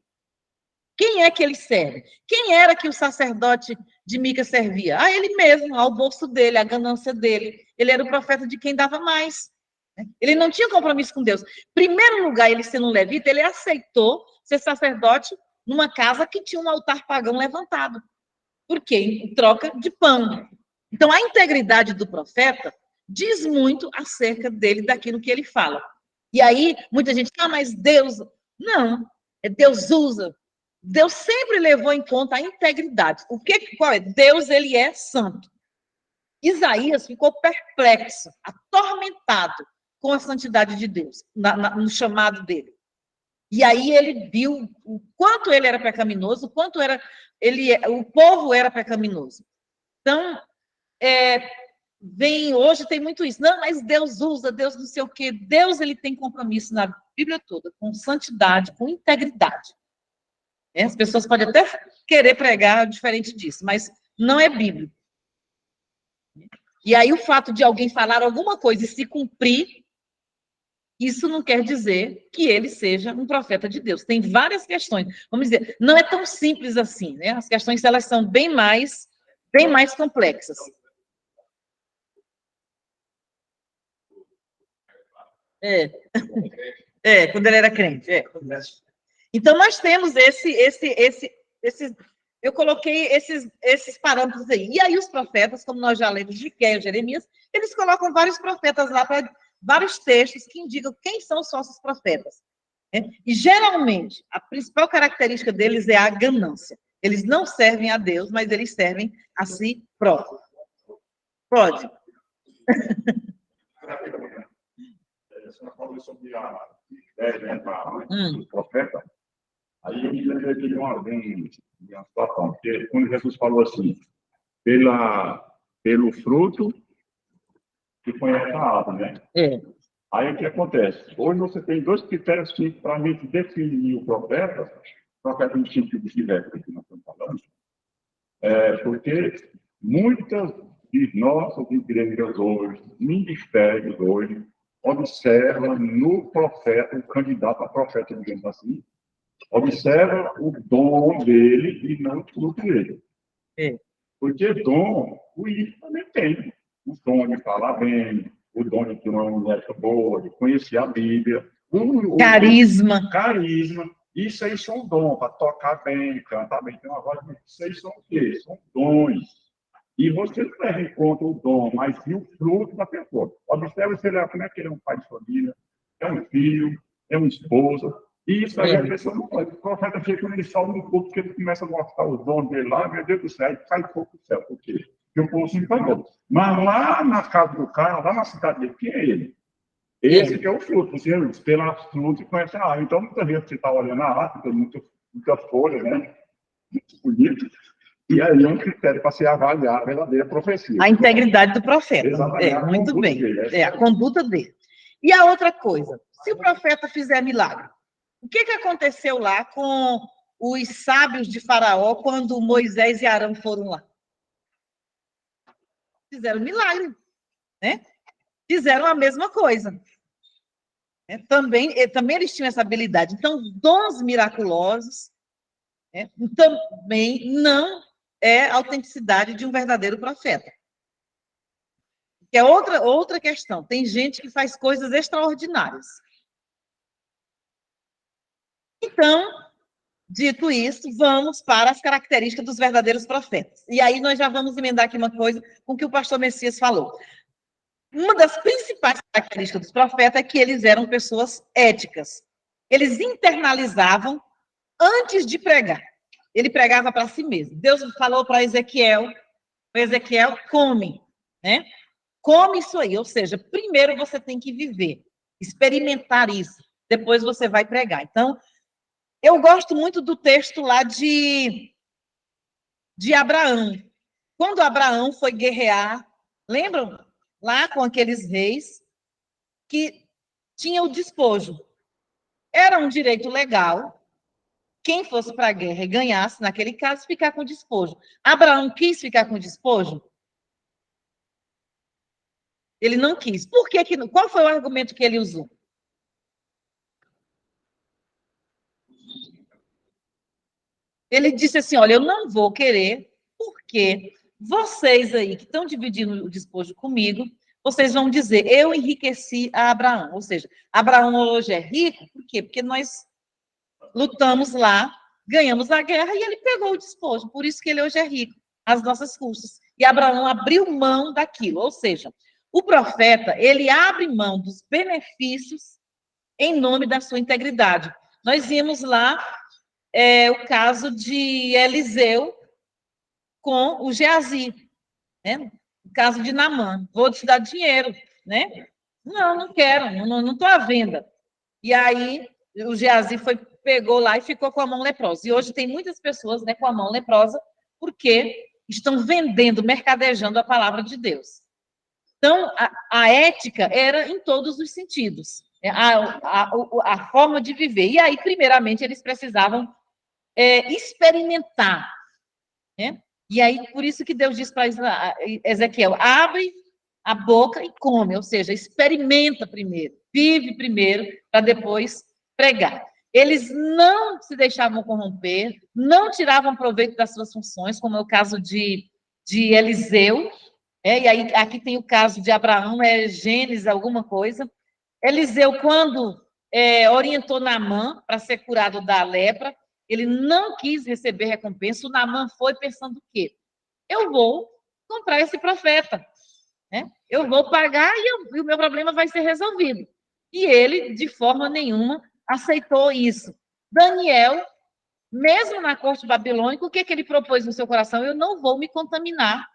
Quem é que ele serve? Quem era que o sacerdote de Mica servia? A ele mesmo, ao bolso dele, à ganância dele. Ele era o profeta de quem dava mais. Ele não tinha compromisso com Deus. Em primeiro lugar, ele sendo um levita, ele aceitou ser sacerdote numa casa que tinha um altar pagão levantado. Por quê? Em troca de pão. Então, a integridade do profeta diz muito acerca dele, daquilo que ele fala. E aí, muita gente, mas Deus... Não, Deus usa. Deus sempre levou em conta a integridade. Qual é? Deus, ele é santo. Isaías ficou perplexo, atormentado com a santidade de Deus, no chamado dele. E aí ele viu o quanto ele era pecaminoso, o quanto o povo era pecaminoso. Então, hoje tem muito isso. Não, mas Deus usa, Deus não sei o quê. Deus, ele tem compromisso na Bíblia toda, com santidade, com integridade. As pessoas podem até querer pregar diferente disso, mas não é bíblico. E aí o fato de alguém falar alguma coisa e se cumprir, isso não quer dizer que ele seja um profeta de Deus. Tem várias questões. Vamos dizer, não é tão simples assim, né? As questões, elas são bem mais complexas. Quando ele era crente. Então, nós temos eu coloquei esses parâmetros aí. E aí, os profetas, como nós já lemos de Miqueias, Jeremias, eles colocam vários profetas lá, vários textos que indicam quem são os falsos profetas. E, geralmente, a principal característica deles é a ganância. Eles não servem a Deus, mas eles servem a si próprios. Pode. Você falou sobre a ideia, do profeta. Aí eu me lembrei de uma situação, porque quando Jesus falou assim, pelo fruto que conhece a árvore, né? Aí o que acontece? Hoje você tem dois critérios para a gente definir o profeta no sentido direto que nós estamos falando, porque muitas de nossas igrejas hoje, ministérios hoje, observam no profeta, o candidato a profeta, digamos assim, observa o dom dele e não o fruto dele. Porque dom, o ímpio também tem. O dom de falar bem, o dom de ter uma mulher boa, de conhecer a Bíblia. Carisma. Carisma. Isso aí são dons, para tocar bem, cantar bem, ter uma voz. Isso aí são o quê? São dons. E você leva em conta o dom, mas e o fruto da pessoa. Observe se ele como é que ele é um pai de família, é um filho, é uma esposa. E isso aí a pessoa não pode. O profeta chega quando ele salva um pouco, porque ele começa a mostrar os dons dele lá, meu Deus do céu, ele cai pouco do céu. Por quê? Porque o povo se empolgou. Mas lá na casa do cara, lá na cidade dele, quem é ele? Esse que é o fruto. Você pela fruta e conhece a árvore. Então, muitas vezes você está olhando a árvore, tem muita folha, né? Muito bonito. E aí é um critério para se avaliar a verdadeira profecia. A integridade do profeta. Exatamente. Muito bem. A conduta dele. E a outra coisa, se o profeta fizer milagre, o que aconteceu lá com os sábios de Faraó quando Moisés e Arão foram lá? Fizeram milagre, né? Fizeram a mesma coisa. Também eles tinham essa habilidade. Então, dons miraculosos também não é a autenticidade de um verdadeiro profeta. Que é outra questão. Tem gente que faz coisas extraordinárias. Então, dito isso, vamos para as características dos verdadeiros profetas. E aí nós já vamos emendar aqui uma coisa com o que o pastor Messias falou. Uma das principais características dos profetas é que eles eram pessoas éticas. Eles internalizavam antes de pregar. Ele pregava para si mesmo. Deus falou para Ezequiel, come, né? Come isso aí, ou seja, primeiro você tem que viver, experimentar isso, depois você vai pregar. Então, eu gosto muito do texto lá de Abraão. Quando Abraão foi guerrear, lembram? Lá com aqueles reis que tinham o despojo. Era um direito legal, quem fosse para a guerra e ganhasse, naquele caso, ficar com o despojo. Abraão quis ficar com o despojo? Ele não quis. Por que que não? Qual foi o argumento que ele usou? Ele disse assim, olha, eu não vou querer, porque vocês aí que estão dividindo o despojo comigo, vocês vão dizer, eu enriqueci a Abraão. Ou seja, Abraão hoje é rico, por quê? Porque nós lutamos lá, ganhamos a guerra e ele pegou o despojo. Por isso que ele hoje é rico, às nossas custas. E Abraão abriu mão daquilo. Ou seja, o profeta, ele abre mão dos benefícios em nome da sua integridade. Nós vimos lá o caso de Eliseu com o Geazi, né? O caso de Naamã. Vou te dar dinheiro, né? Não quero, não estou à venda. E aí o Geazi pegou lá e ficou com a mão leprosa. E hoje tem muitas pessoas, né, com a mão leprosa, porque estão vendendo, mercadejando a palavra de Deus. Então, a ética era em todos os sentidos, a forma de viver. E aí, primeiramente, eles precisavam experimentar, né? E aí, por isso que Deus diz para Ezequiel, abre a boca e come, ou seja, experimenta primeiro, vive primeiro, para depois pregar. Eles não se deixavam corromper, não tiravam proveito das suas funções, como é o caso de Eliseu, e aí aqui tem o caso de Abraão, Gênesis, alguma coisa. Eliseu, quando orientou Naamã para ser curado da lepra, ele não quis receber recompensa, o Naamã foi pensando o quê? Eu vou comprar esse profeta, né? Eu vou pagar e o meu problema vai ser resolvido. E ele, de forma nenhuma, aceitou isso. Daniel, mesmo na corte babilônica, o que ele propôs no seu coração? Eu não vou me contaminar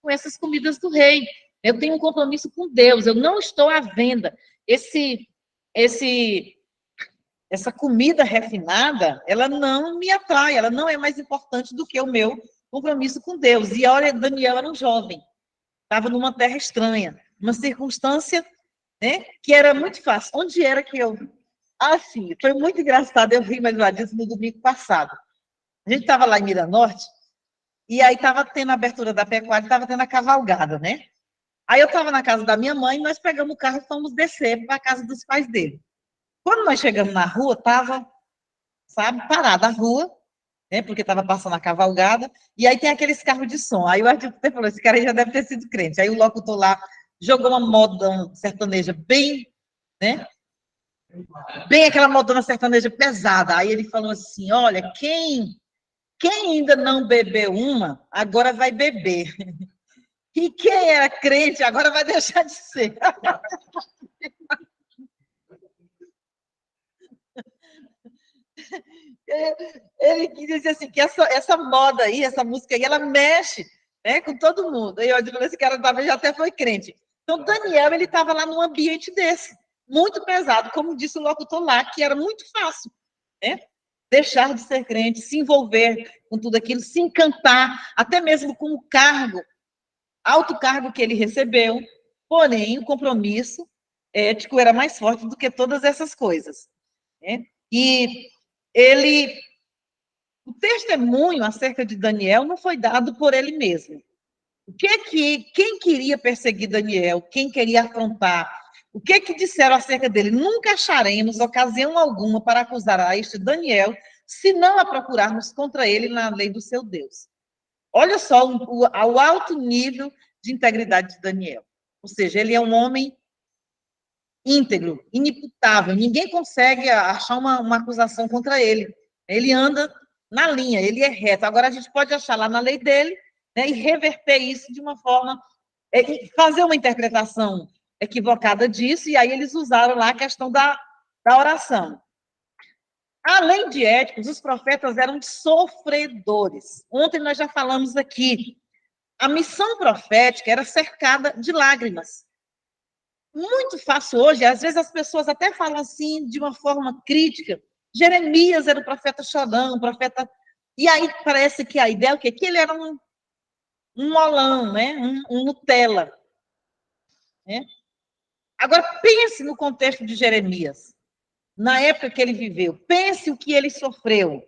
com essas comidas do rei. Eu tenho um compromisso com Deus, eu não estou à venda. Essa comida refinada, ela não me atrai, ela não é mais importante do que o meu compromisso com Deus. E olha, Daniel era um jovem, estava numa terra estranha, uma circunstância, né, que era muito fácil. Onde era que eu... Sim, foi muito engraçado, eu vi mais uma vez no domingo passado. A gente estava lá em Miranorte, e aí estava tendo a abertura da pecuária, estava tendo a cavalgada, né? Aí eu estava na casa da minha mãe, nós pegamos o carro e fomos descer para a casa dos pais dele. Quando nós chegamos na rua, estava, sabe, parada a rua, né? Porque estava passando a cavalgada, e aí tem aqueles carros de som. Aí o Arthur falou, esse cara aí já deve ter sido crente. Aí o locutor lá jogou uma moda sertaneja bem, né? Bem aquela modona sertaneja pesada. Aí ele falou assim, olha, quem ainda não bebeu uma, agora vai beber. E quem era crente, agora vai deixar de ser. Ele quis dizer assim, que essa moda aí, essa música aí, ela mexe, né, com todo mundo. E eu falei, esse cara talvez já até foi crente. Então, Daniel, ele estava lá num ambiente desse, muito pesado, como disse o locutor lá, que era muito fácil, né? Deixar de ser crente, se envolver com tudo aquilo, se encantar, até mesmo com o cargo, alto cargo que ele recebeu, porém, o compromisso ético era mais forte do que todas essas coisas, né? E o testemunho acerca de Daniel não foi dado por ele mesmo. Quem queria perseguir Daniel, quem queria afrontar, o que disseram acerca dele? Nunca acharemos ocasião alguma para acusar a este Daniel, se não a procurarmos contra ele na lei do seu Deus. Olha só o alto nível de integridade de Daniel. Ou seja, ele é um homem íntegro, inimputável. Ninguém consegue achar uma acusação contra ele. Ele anda na linha, ele é reto. Agora, a gente pode achar lá na lei dele, né, e reverter isso de uma forma, fazer uma interpretação equivocada disso, e aí eles usaram lá a questão da oração. Além de éticos, os profetas eram sofredores. Ontem nós já falamos aqui. A missão profética era cercada de lágrimas. Muito fácil hoje, às vezes as pessoas até falam assim, de uma forma crítica. Jeremias era o profeta chorão, o profeta... E aí parece que a ideia é o quê? Que ele era um molão, né? um Nutella. Né? Agora, pense no contexto de Jeremias. Na época que ele viveu. Pense o que ele sofreu.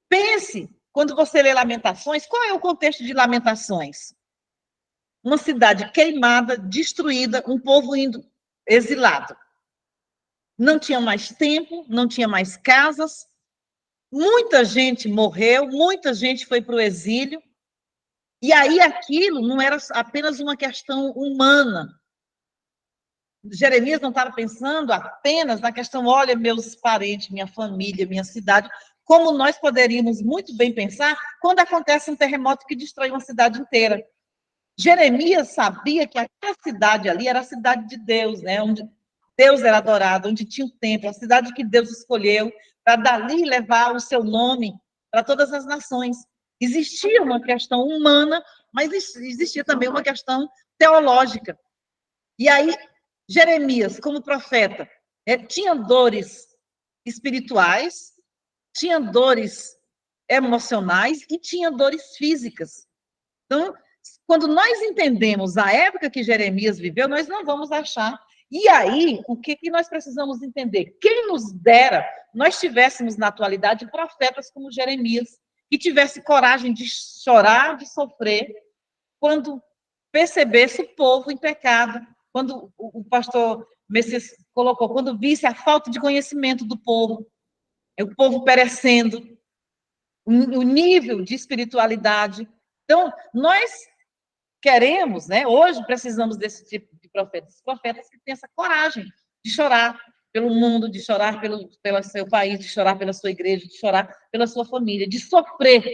Pense, quando você lê Lamentações, qual é o contexto de Lamentações? Uma cidade queimada, destruída, um povo indo exilado. Não tinha mais tempo, não tinha mais casas, muita gente morreu, muita gente foi para o exílio, E aí aquilo não era apenas uma questão humana. Jeremias não estava pensando apenas na questão, olha, meus parentes, minha família, minha cidade, como nós poderíamos muito bem pensar quando acontece um terremoto que destrói uma cidade inteira. Jeremias sabia que aquela cidade ali era a cidade de Deus, né? Onde Deus era adorado, onde tinha o templo, a cidade que Deus escolheu para dali levar o seu nome para todas as nações. Existia uma questão humana, mas existia também uma questão teológica. E aí, Jeremias, como profeta, tinha dores espirituais, tinha dores emocionais e tinha dores físicas. Então, quando nós entendemos a época que Jeremias viveu, nós não vamos achar. E aí, o que nós precisamos entender? Quem nos dera nós tivéssemos na atualidade profetas como Jeremias, que tivesse coragem de chorar, de sofrer, quando percebesse o povo em pecado, quando o pastor Messias colocou, quando visse a falta de conhecimento do povo, o povo perecendo, o nível de espiritualidade. Então, nós queremos, né? Hoje precisamos desse tipo de profetas que têm essa coragem de chorar pelo mundo, de chorar pelo seu país, de chorar pela sua igreja, de chorar pela sua família, de sofrer,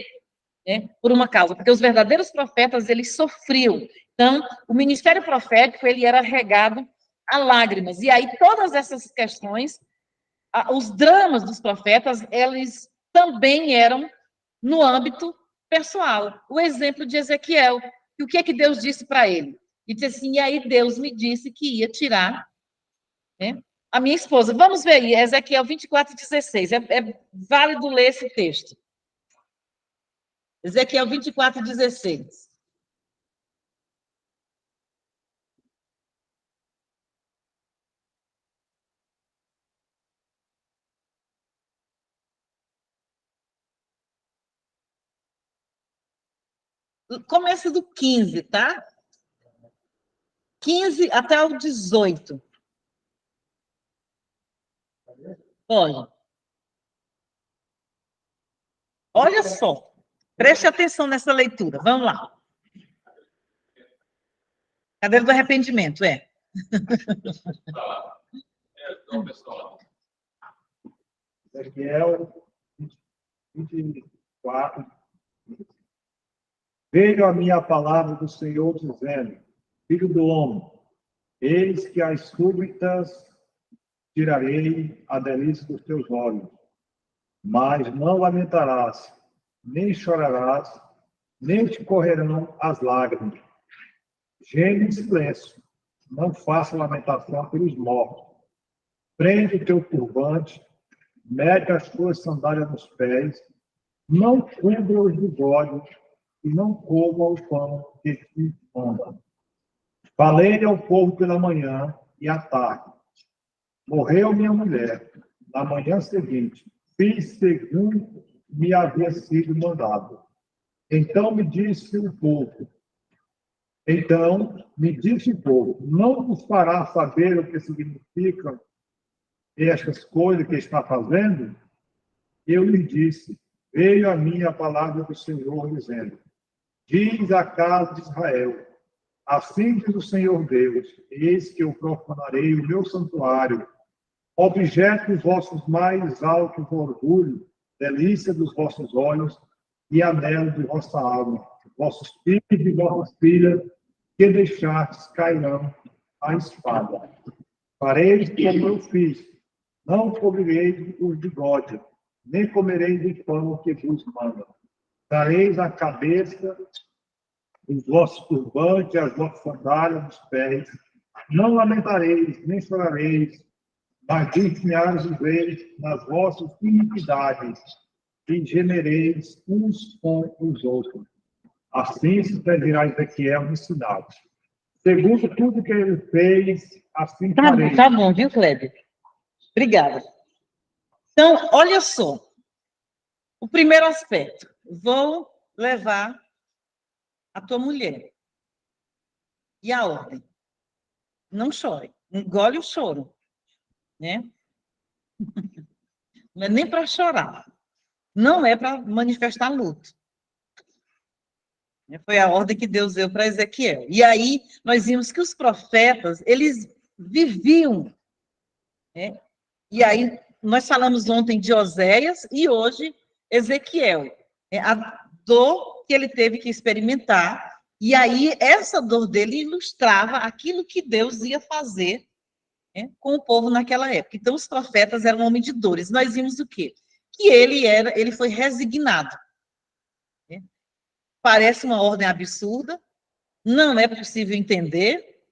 né, por uma causa, porque os verdadeiros profetas, eles sofriam. Então, o ministério profético, ele era regado a lágrimas. E aí, todas essas questões, os dramas dos profetas, eles também eram no âmbito pessoal. O exemplo de Ezequiel, e o que é que Deus disse para ele? E disse assim, e aí Deus me disse que ia tirar, né, a minha esposa. Vamos ver aí, Ezequiel 24:16. É válido ler esse texto. Ezequiel 24:16. Começa do 15, tá? 15 até o 18. Pode. Olha só. Preste atenção nessa leitura. Vamos lá. Cadeira do arrependimento, é. Então, pessoal. Ezequiel 24. Veio a minha palavra do Senhor dizendo, filho do homem, eis que as súbitas tirarei a delícia dos teus olhos, mas não lamentarás, nem chorarás, nem te correrão as lágrimas. Geme em silêncio, não faça lamentação pelos mortos. Prende o teu turbante, mete as tuas sandálias nos pés, não cubra os bigodes e não coma o pão que te anda. Falei ao povo pela manhã e à tarde. Morreu minha mulher. Na manhã seguinte, fiz segundo me havia sido mandado. Então me disse o povo, não vos fará saber o que significam estas coisas que está fazendo? Eu lhe disse, veio a mim a palavra do Senhor dizendo, diz à casa de Israel, assim diz o Senhor Deus, eis que eu profanarei o meu santuário, objeto dos vossos mais altos orgulho, delícia dos vossos olhos e anelo de vossa alma. Vossos filhos e vossas filhas que deixastes cairão a espada. Fareis como eu fiz, não cobrirei os bigodes, nem comereis o pão que vos manda. Dareis a cabeça, os vossos turbantes, as vossas sandálias nos pés. Não lamentareis, nem chorareis, mas dir-me-ás nas vossas iniquidades, e gemereis uns com os outros. Assim se pedirá Ezequiel ensinado. Segundo tudo que ele fez, assim farei. Tá bom, viu, Kleber? Obrigada. Então, olha só. O primeiro aspecto. Vou levar a tua mulher. E a ordem? Não chore. Engole o choro. Né? Não é nem para chorar. Não é para manifestar luto. Foi a ordem que Deus deu para Ezequiel. E aí, nós vimos que os profetas, eles viviam, né? E aí, nós falamos ontem de Oséias e hoje Ezequiel. A dor que ele teve que experimentar, e aí essa dor dele ilustrava aquilo que Deus ia fazer, né, com o povo naquela época. Então, os profetas eram homens de dores. Nós vimos o quê? Que ele foi resignado. Né? Parece uma ordem absurda, não é possível entender,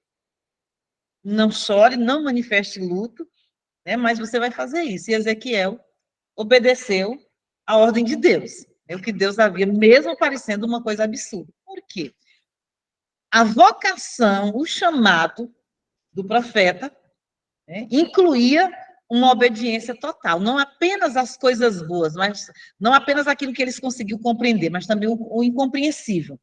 não chore, não manifeste luto, né, mas você vai fazer isso. E Ezequiel obedeceu a ordem de Deus. É o que Deus havia, mesmo parecendo uma coisa absurda. Por quê? A vocação, o chamado do profeta, né, incluía uma obediência total, não apenas as coisas boas, mas não apenas aquilo que eles conseguiam compreender, mas também o incompreensível,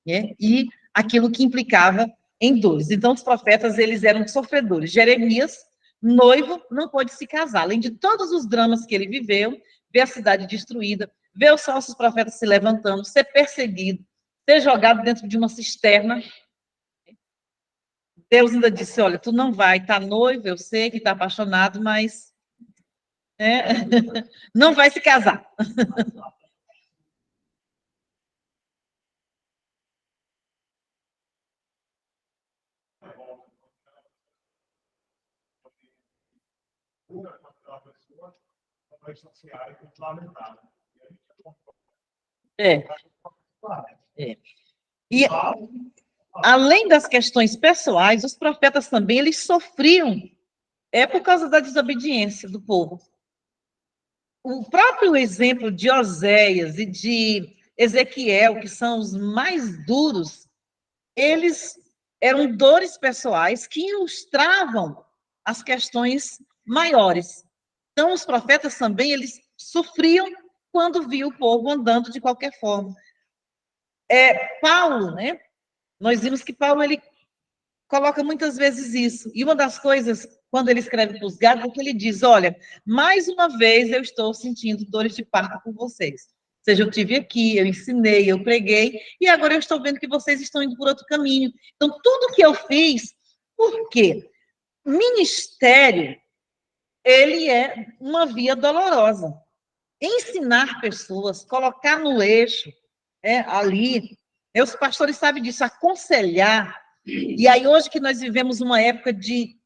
né, e aquilo que implicava em dores. Então, os profetas, eles eram sofredores. Jeremias, noivo, não pôde se casar, além de todos os dramas que ele viveu, ver a cidade destruída, ver os falsos profetas se levantando, ser perseguido, ser jogado dentro de uma cisterna. Deus ainda disse, olha, tu não vai, tá noivo, eu sei que está apaixonado, mas não vai se casar. E além das questões pessoais, os profetas também, eles sofriam por causa da desobediência do povo. O próprio exemplo de Oséias e de Ezequiel, que são os mais duros, eles eram dores pessoais que ilustravam as questões maiores. Então, os profetas também, eles sofriam quando viam o povo andando de qualquer forma. Paulo, né? Nós vimos que Paulo, ele coloca muitas vezes isso. E uma das coisas, quando ele escreve para os Gálatas, é que ele diz, olha, mais uma vez eu estou sentindo dores de parto por vocês. Ou seja, eu estive aqui, eu ensinei, eu preguei, e agora eu estou vendo que vocês estão indo por outro caminho. Então, tudo que eu fiz, por quê? Ministério, ele é uma via dolorosa. Ensinar pessoas, colocar no eixo, ali, os pastores sabem disso, aconselhar. E aí, hoje que nós vivemos uma época de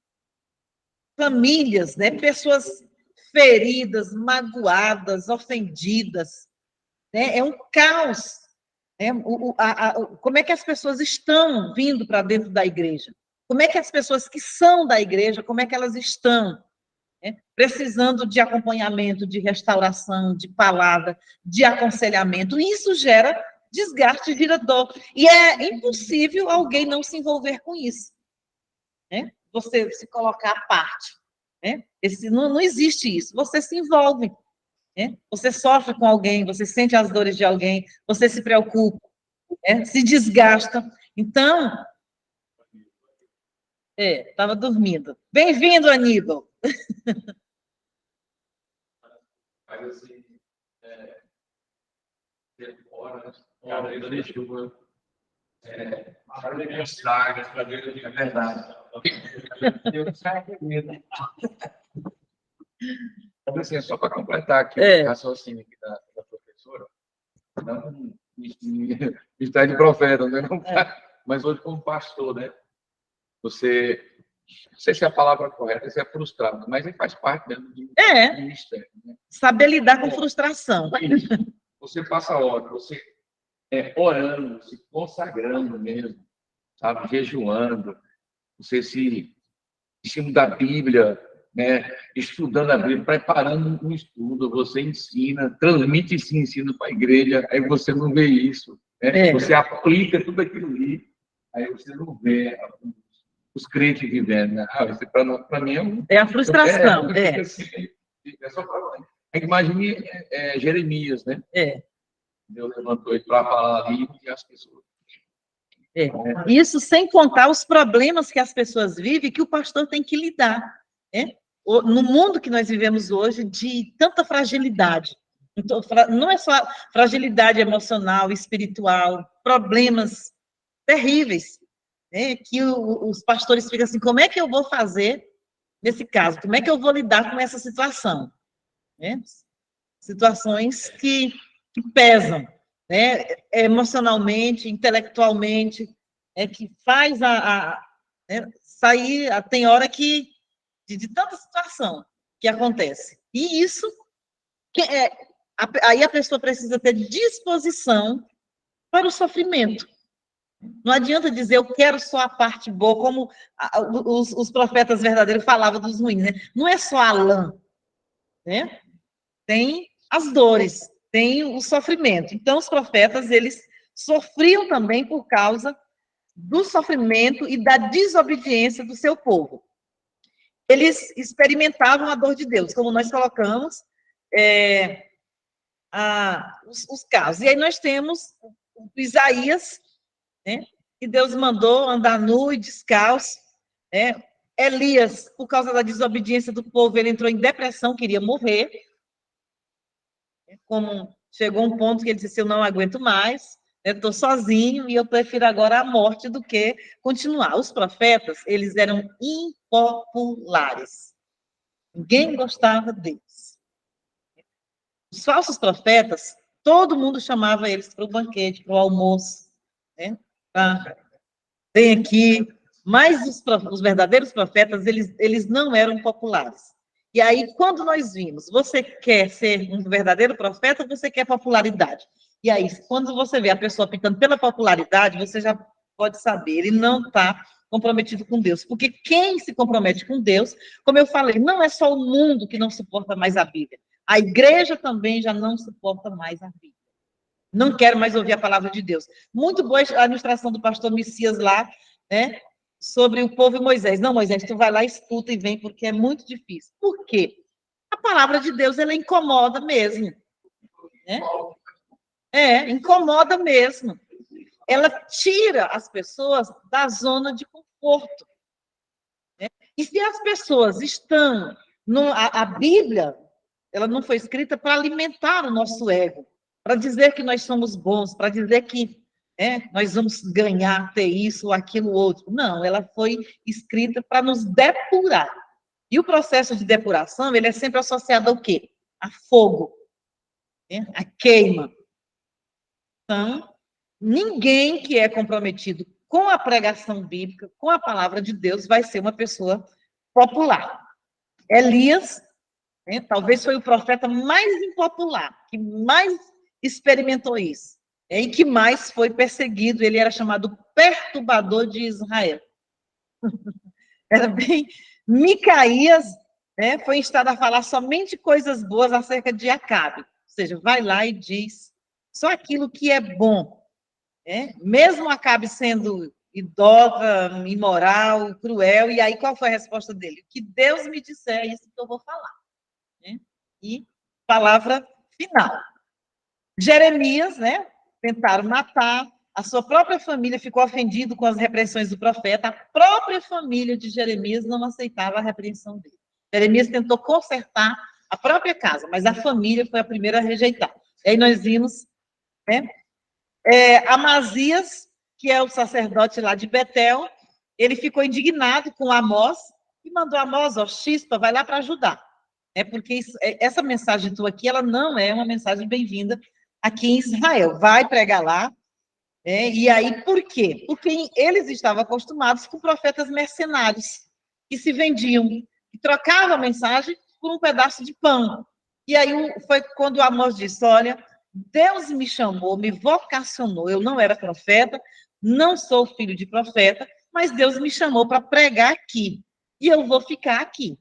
famílias, né, pessoas feridas, magoadas, ofendidas, né, é um caos. Né, como é que as pessoas estão vindo para dentro da igreja? Como é que as pessoas que são da igreja, como é que elas estão? Né, precisando de acompanhamento, de restauração, de palavra, de aconselhamento. E isso gera desgaste, vira dor. E é impossível alguém não se envolver com isso. Né? Você se colocar à parte. Né? Não existe isso. Você se envolve. Né? Você sofre com alguém, você sente as dores de alguém, você se preocupa, se desgasta. Então, estava dormindo. Bem-vindo, Aníbal. Mas assim, horas, cadeira de chuva, cadeira de estragas, cadeira de verdade. Eu saio com medo. Assim, só para completar aqui o raciocínio aqui da professora, não está de profeta, né? Mas hoje como pastor, né? Você, não sei se é a palavra correta, se é frustrado, mas ele faz parte mesmo do ministério. Né? Saber lidar com frustração. Você passa horas, você orando, se consagrando mesmo, sabe? Jejuando, você se em cima da Bíblia, né? Estudando a Bíblia, preparando um estudo, você ensina, transmite esse ensino para a igreja, aí você não vê isso, né? Você aplica tudo aquilo ali, aí você não vê os crentes vivendo, né? Para mim é a frustração. É só para imagine Jeremias, né? Deus levantou ele para falar ali e as pessoas. Isso sem contar os problemas que as pessoas vivem, que o pastor tem que lidar. No mundo que nós vivemos hoje, de tanta fragilidade. Então, não é só fragilidade emocional, espiritual, problemas terríveis, né, que os pastores ficam assim, como é que eu vou fazer nesse caso? Como é que eu vou lidar com essa situação? Né? Situações que pesam, né, emocionalmente, intelectualmente, que faz né, sair, tem hora que, de tanta situação que acontece. E isso, aí a pessoa precisa ter disposição para o sofrimento. Não adianta dizer, eu quero só a parte boa, como os profetas verdadeiros falavam dos ruins, né? Não é só a lã, né? Tem as dores, tem o sofrimento. Então, os profetas, eles sofriam também por causa do sofrimento e da desobediência do seu povo. Eles experimentavam a dor de Deus, como nós colocamos os casos. E aí nós temos o Isaías, né, que Deus mandou andar nu e descalço. Né? Elias, por causa da desobediência do povo, ele entrou em depressão, queria morrer. Como chegou um ponto que ele disse, eu não aguento mais, estou sozinho e eu prefiro agora a morte do que continuar. Os profetas, eles eram impopulares. Ninguém gostava deles. Os falsos profetas, todo mundo chamava eles para o banquete, para o almoço, né? Vem aqui. Mas os verdadeiros profetas, eles não eram populares. E aí, quando nós vimos, você quer ser um verdadeiro profeta ou você quer popularidade? E aí, quando você vê a pessoa pintando pela popularidade, você já pode saber, ele não está comprometido com Deus. Porque quem se compromete com Deus, como eu falei, não é só o mundo que não suporta mais a Bíblia. A igreja também já não suporta mais a Bíblia. Não quero mais ouvir a palavra de Deus. Muito boa a administração do pastor Messias lá, né? Sobre o povo e Moisés. Não, Moisés, tu vai lá, escuta e vem, porque é muito difícil. Por quê? A palavra de Deus, ela incomoda mesmo. Né? Incomoda mesmo. Ela tira as pessoas da zona de conforto. Né? E se as pessoas estão... A Bíblia, ela não foi escrita para alimentar o nosso ego, para dizer que nós somos bons, para dizer que nós vamos ganhar, ter isso ou aquilo outro. Não, ela foi escrita para nos depurar. E o processo de depuração, ele é sempre associado ao quê? A fogo, a queima. Então, ninguém que é comprometido com a pregação bíblica, com a palavra de Deus, vai ser uma pessoa popular. Elias, talvez foi o profeta mais impopular, que mais experimentou isso. E que mais foi perseguido, ele era chamado perturbador de Israel. Era bem... Micaías, foi instado a falar somente coisas boas acerca de Acabe. Ou seja, vai lá e diz só aquilo que é bom. Mesmo Acabe sendo idólatra, imoral, cruel, e aí qual foi a resposta dele? O que Deus me disser, é isso que eu vou falar. E palavra final. Jeremias, tentaram matar, a sua própria família ficou ofendida com as repreensões do profeta, a própria família de Jeremias não aceitava a repreensão dele. Jeremias tentou consertar a própria casa, mas a família foi a primeira a rejeitar. E aí nós vimos, Amazias, que é o sacerdote lá de Betel, ele ficou indignado com Amós e mandou Amós, chispa, vai lá para ajudar. Porque essa mensagem tua aqui, ela não é uma mensagem bem-vinda aqui em Israel. Vai pregar lá. E aí, por quê? Porque eles estavam acostumados com profetas mercenários, que se vendiam, que trocavam a mensagem por um pedaço de pão. E aí foi quando Amós disse, olha, Deus me chamou, me vocacionou, eu não era profeta, não sou filho de profeta, mas Deus me chamou para pregar aqui, e eu vou ficar aqui.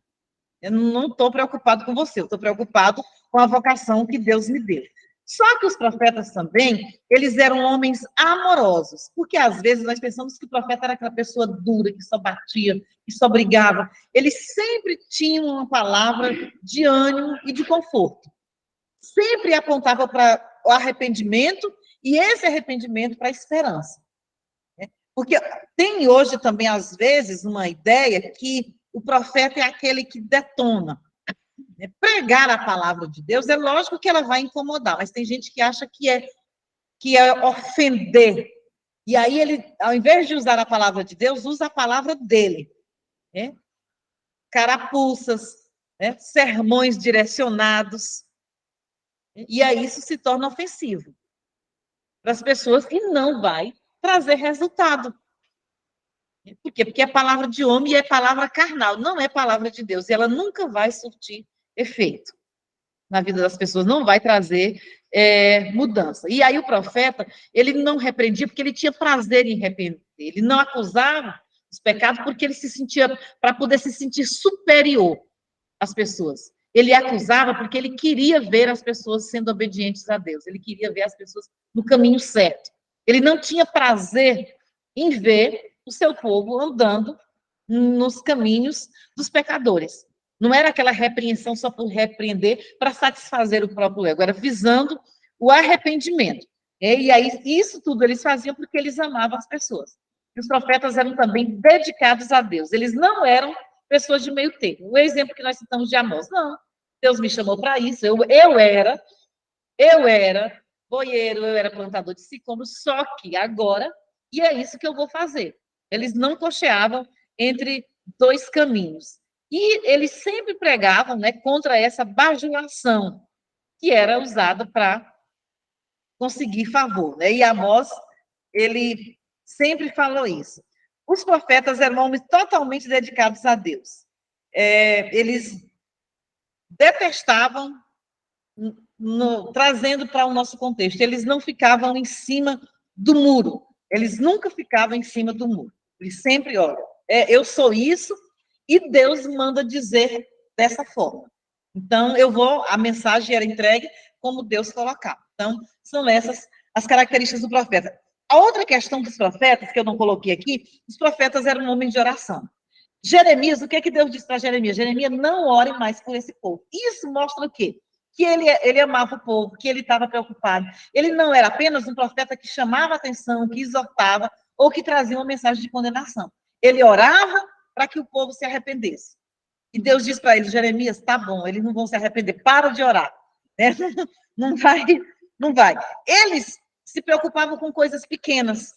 Eu não estou preocupado com você, eu estou preocupado com a vocação que Deus me deu. Só que os profetas também, eles eram homens amorosos, porque às vezes nós pensamos que o profeta era aquela pessoa dura, que só batia, que só brigava. Eles sempre tinham uma palavra de ânimo e de conforto. Sempre apontava para o arrependimento, e esse arrependimento para a esperança. Porque tem hoje também, às vezes, uma ideia que o profeta é aquele que detona. Pregar a palavra de Deus, é lógico que ela vai incomodar, mas tem gente que acha que é ofender. E aí ele, ao invés de usar a palavra de Deus, usa a palavra dele. Né? Carapuças, né? Sermões direcionados. E aí isso se torna ofensivo para as pessoas e não vai trazer resultado. Por quê? Porque é palavra de homem e é palavra carnal, não é palavra de Deus. E ela nunca vai surtir efeito na vida das pessoas, não vai trazer mudança. E aí o profeta, ele não repreendia porque ele tinha prazer em repreender. Ele não acusava os pecados porque ele se sentia, para poder se sentir superior às pessoas. Ele acusava porque ele queria ver as pessoas sendo obedientes a Deus. Ele queria ver as pessoas no caminho certo. Ele não tinha prazer em ver o seu povo andando nos caminhos dos pecadores. Não era aquela repreensão só por repreender para satisfazer o próprio ego, era visando o arrependimento. E aí, isso tudo eles faziam porque eles amavam as pessoas. E os profetas eram também dedicados a Deus. Eles não eram pessoas de meio termo. O exemplo que nós citamos de Amós, não. Deus me chamou para isso. Eu era boieiro, eu era plantador de sicômoro, só que agora, e é isso que eu vou fazer. Eles não cocheavam entre dois caminhos. E eles sempre pregavam, né, contra essa bajulação que era usada para conseguir favor. Né? E Amós, ele sempre falou isso. Os profetas eram homens totalmente dedicados a Deus. Eles detestavam, trazendo para o nosso contexto, eles não ficavam em cima do muro. Eles nunca ficavam em cima do muro. Eles sempre, olha, eu sou isso e Deus manda dizer dessa forma. Então, a mensagem era entregue como Deus colocava. Então, são essas as características do profeta. A outra questão dos profetas, que eu não coloquei aqui, os profetas eram homens de oração. Jeremias, o que é que Deus disse para Jeremias? Jeremias, não ore mais por esse povo. Isso mostra o quê? Que ele amava o povo, que ele estava preocupado. Ele não era apenas um profeta que chamava atenção, que exortava, ou que trazia uma mensagem de condenação. Ele orava para que o povo se arrependesse. E Deus disse para ele, Jeremias, tá bom, eles não vão se arrepender, para de orar. Né? Não vai, não vai. Eles se preocupavam com coisas pequenas.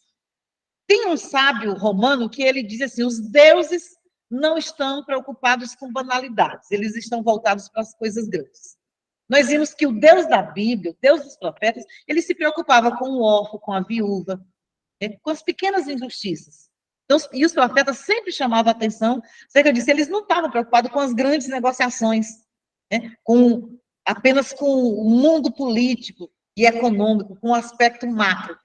Tem um sábio romano que ele diz assim, os deuses não estão preocupados com banalidades, eles estão voltados para as coisas grandes. Nós vimos que o Deus da Bíblia, o Deus dos profetas, ele se preocupava com o órfão, com a viúva, né, com as pequenas injustiças. Então, e os profetas sempre chamavam a atenção, eu disse, eles não estavam preocupados com as grandes negociações, né, apenas com o mundo político e econômico, com o aspecto macro.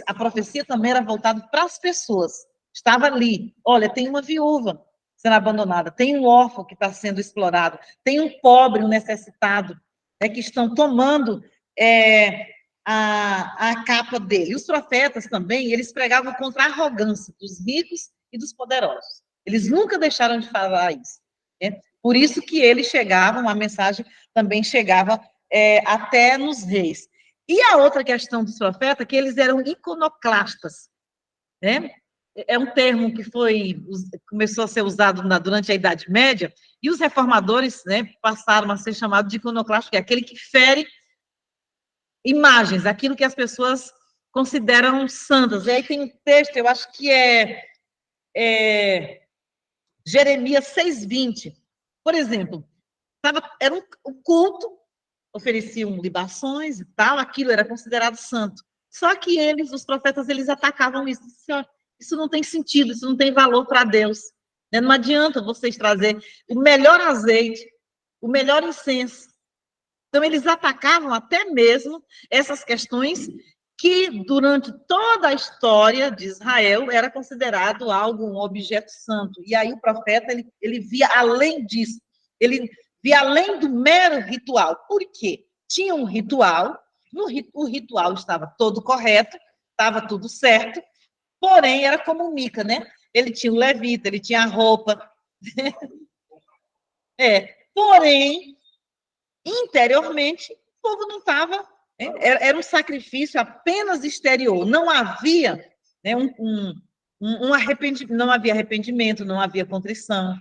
A profecia também era voltada para as pessoas. Estava ali, olha, tem uma viúva sendo abandonada, tem um órfão que está sendo explorado, tem um pobre, um necessitado, né, que estão tomando a capa dele. E os profetas também, eles pregavam contra a arrogância dos ricos e dos poderosos. Eles nunca deixaram de falar isso. Né? Por isso que eles chegavam, a mensagem também chegava até nos reis. E a outra questão dos profetas é que eles eram iconoclastas. Né? É um termo que começou a ser usado durante a Idade Média, e os reformadores, né, passaram a ser chamados de iconoclasto, que é aquele que fere imagens, aquilo que as pessoas consideram santas. E aí tem um texto, eu acho que Jeremias 6:20. Por exemplo, era um culto, ofereciam libações e tal, aquilo era considerado santo. Só que os profetas, eles atacavam isso. Isso não tem sentido, isso não tem valor para Deus. Não adianta vocês trazer o melhor azeite, o melhor incenso. Então, eles atacavam até mesmo essas questões que, durante toda a história de Israel, era considerado um objeto santo. E aí o profeta, ele via além disso. Ele via além do mero ritual. Por quê? Tinha um ritual, o ritual estava todo correto, estava tudo certo, porém, era como Mica, né? Ele tinha o levita, ele tinha a roupa. Porém, interiormente, o povo não estava. Era um sacrifício apenas exterior. Não havia, né, arrependimento, não havia arrependimento, não havia contrição.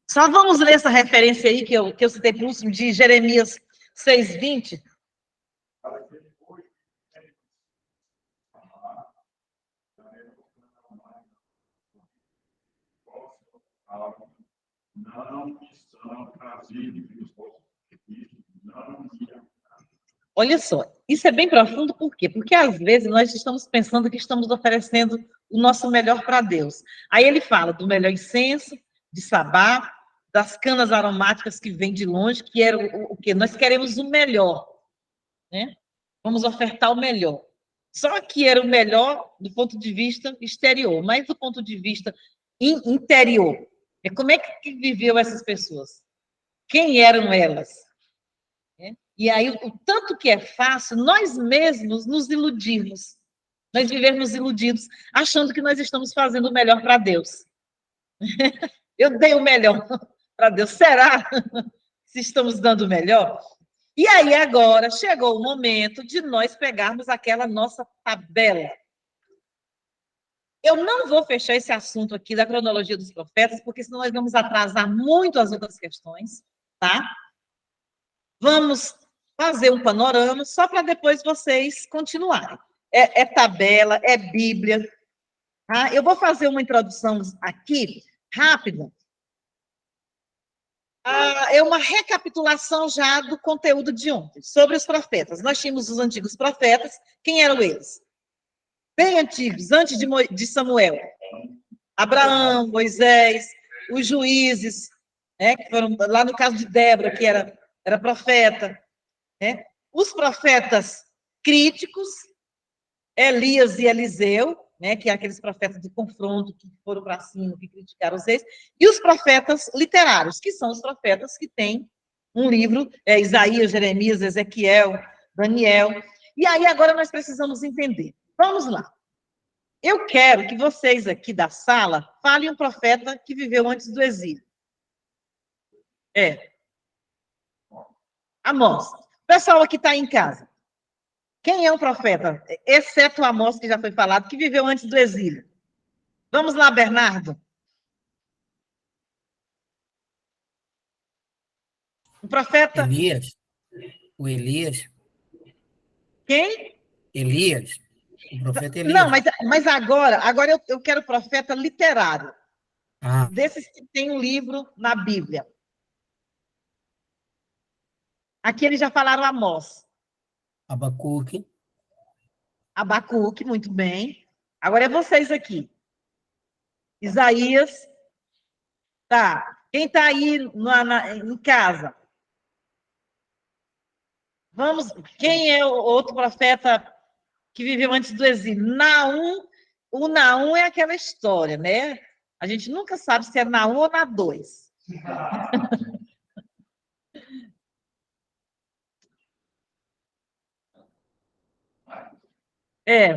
Só vamos ler essa referência aí que eu citei por último, de Jeremias 6:20. Não são trazidos não. Olha só, isso é bem profundo, por quê? Porque às vezes nós estamos pensando que estamos oferecendo o nosso melhor para Deus. Aí ele fala do melhor incenso, de sabá, das canas aromáticas que vêm de longe, que era o quê? Nós queremos o melhor, né? Vamos ofertar o melhor. Só que era o melhor do ponto de vista exterior, mas do ponto de vista interior. Como é que viveu essas pessoas? Quem eram elas? E aí, o tanto que é fácil nós mesmos nos iludirmos, nós vivermos iludidos, achando que nós estamos fazendo o melhor para Deus. Eu dei o melhor para Deus. Será se estamos dando o melhor? E aí, agora, chegou o momento de nós pegarmos aquela nossa tabela. Eu não vou fechar esse assunto aqui da cronologia dos profetas, porque senão nós vamos atrasar muito as outras questões, tá? Vamos fazer um panorama, só para depois vocês continuarem. É tabela, é Bíblia. Tá? Eu vou fazer uma introdução aqui, rápida. É uma recapitulação já do conteúdo de ontem, sobre os profetas. Nós tínhamos os antigos profetas. Quem eram eles? Bem antigos, antes de Samuel. Abraão, Moisés, os juízes, né, que foram lá no caso de Débora, que era profeta. Né? Os profetas críticos, Elias e Eliseu, né, que é aqueles profetas de confronto, que foram para cima, que criticaram os reis, e os profetas literários, que são os profetas que têm um livro, Isaías, Jeremias, Ezequiel, Daniel. E aí agora nós precisamos entender. Vamos lá. Eu quero que vocês aqui da sala falem um profeta que viveu antes do exílio. Amós. Pessoal aqui está em casa. Quem é um profeta, exceto Amós, que já foi falado, que viveu antes do exílio? Vamos lá, Bernardo. Um profeta... Elias. O Elias. Quem? Elias. O profeta Elias. Não, mas agora eu quero profeta literário. Ah. Desses que tem um livro na Bíblia. Aqui eles já falaram Amós. Abacuque. Abacuque, muito bem. Agora é vocês aqui. Isaías. Tá. Quem está aí em casa? Vamos. Quem é o outro profeta que viveu antes do exílio? Naum. O Naum é aquela história, né? A gente nunca sabe se é Naum ou na 2.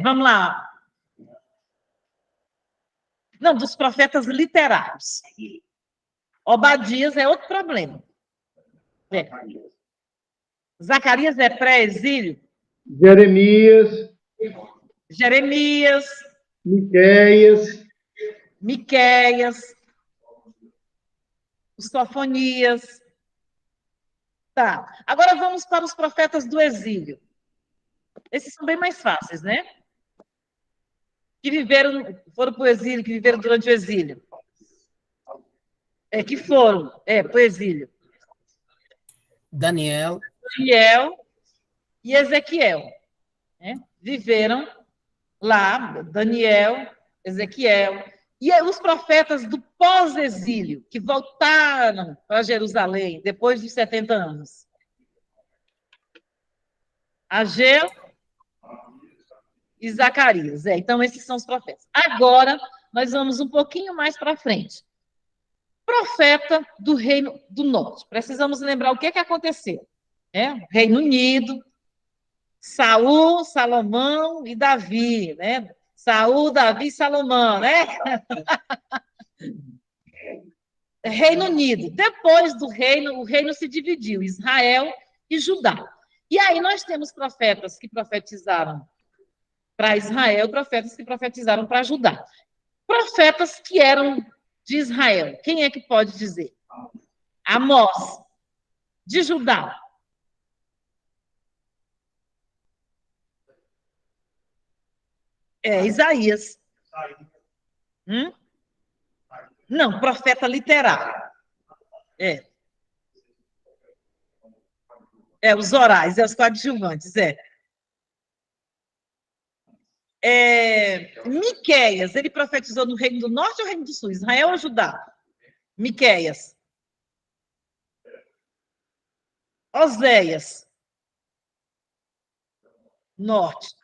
Vamos lá. Não, dos profetas literários. Obadias é outro problema. Zacarias é pré-exílio? Jeremias. Miqueias. Os Sofonias. Tá. Agora vamos para os profetas do exílio. Esses são bem mais fáceis, né? Que foram para o exílio, que viveram durante o exílio. Que foram, para o exílio. Daniel e Ezequiel. Né? Viveram lá, Daniel, Ezequiel. E os profetas do pós-exílio, que voltaram para Jerusalém depois dos 70 anos. Ageu e Zacarias. Então, esses são os profetas. Agora, nós vamos um pouquinho mais para frente. Profeta do Reino do Norte. Precisamos lembrar o que aconteceu. Reino Unido, Saul, Salomão e Davi, né? Saul, Davi e Salomão, né? Reino Unido. Depois do reino, o reino se dividiu, Israel e Judá. E aí nós temos profetas que profetizaram para Israel, profetas que profetizaram para Judá. Profetas que eram de Israel. Quem é que pode dizer? Amós. De Judá. Isaías. Hum? Não, profeta literário. Os orais, os coadjuvantes, Miqueias, ele profetizou no Reino do Norte ou Reino do Sul? Israel ou Judá? Miqueias. Oséias. Norte.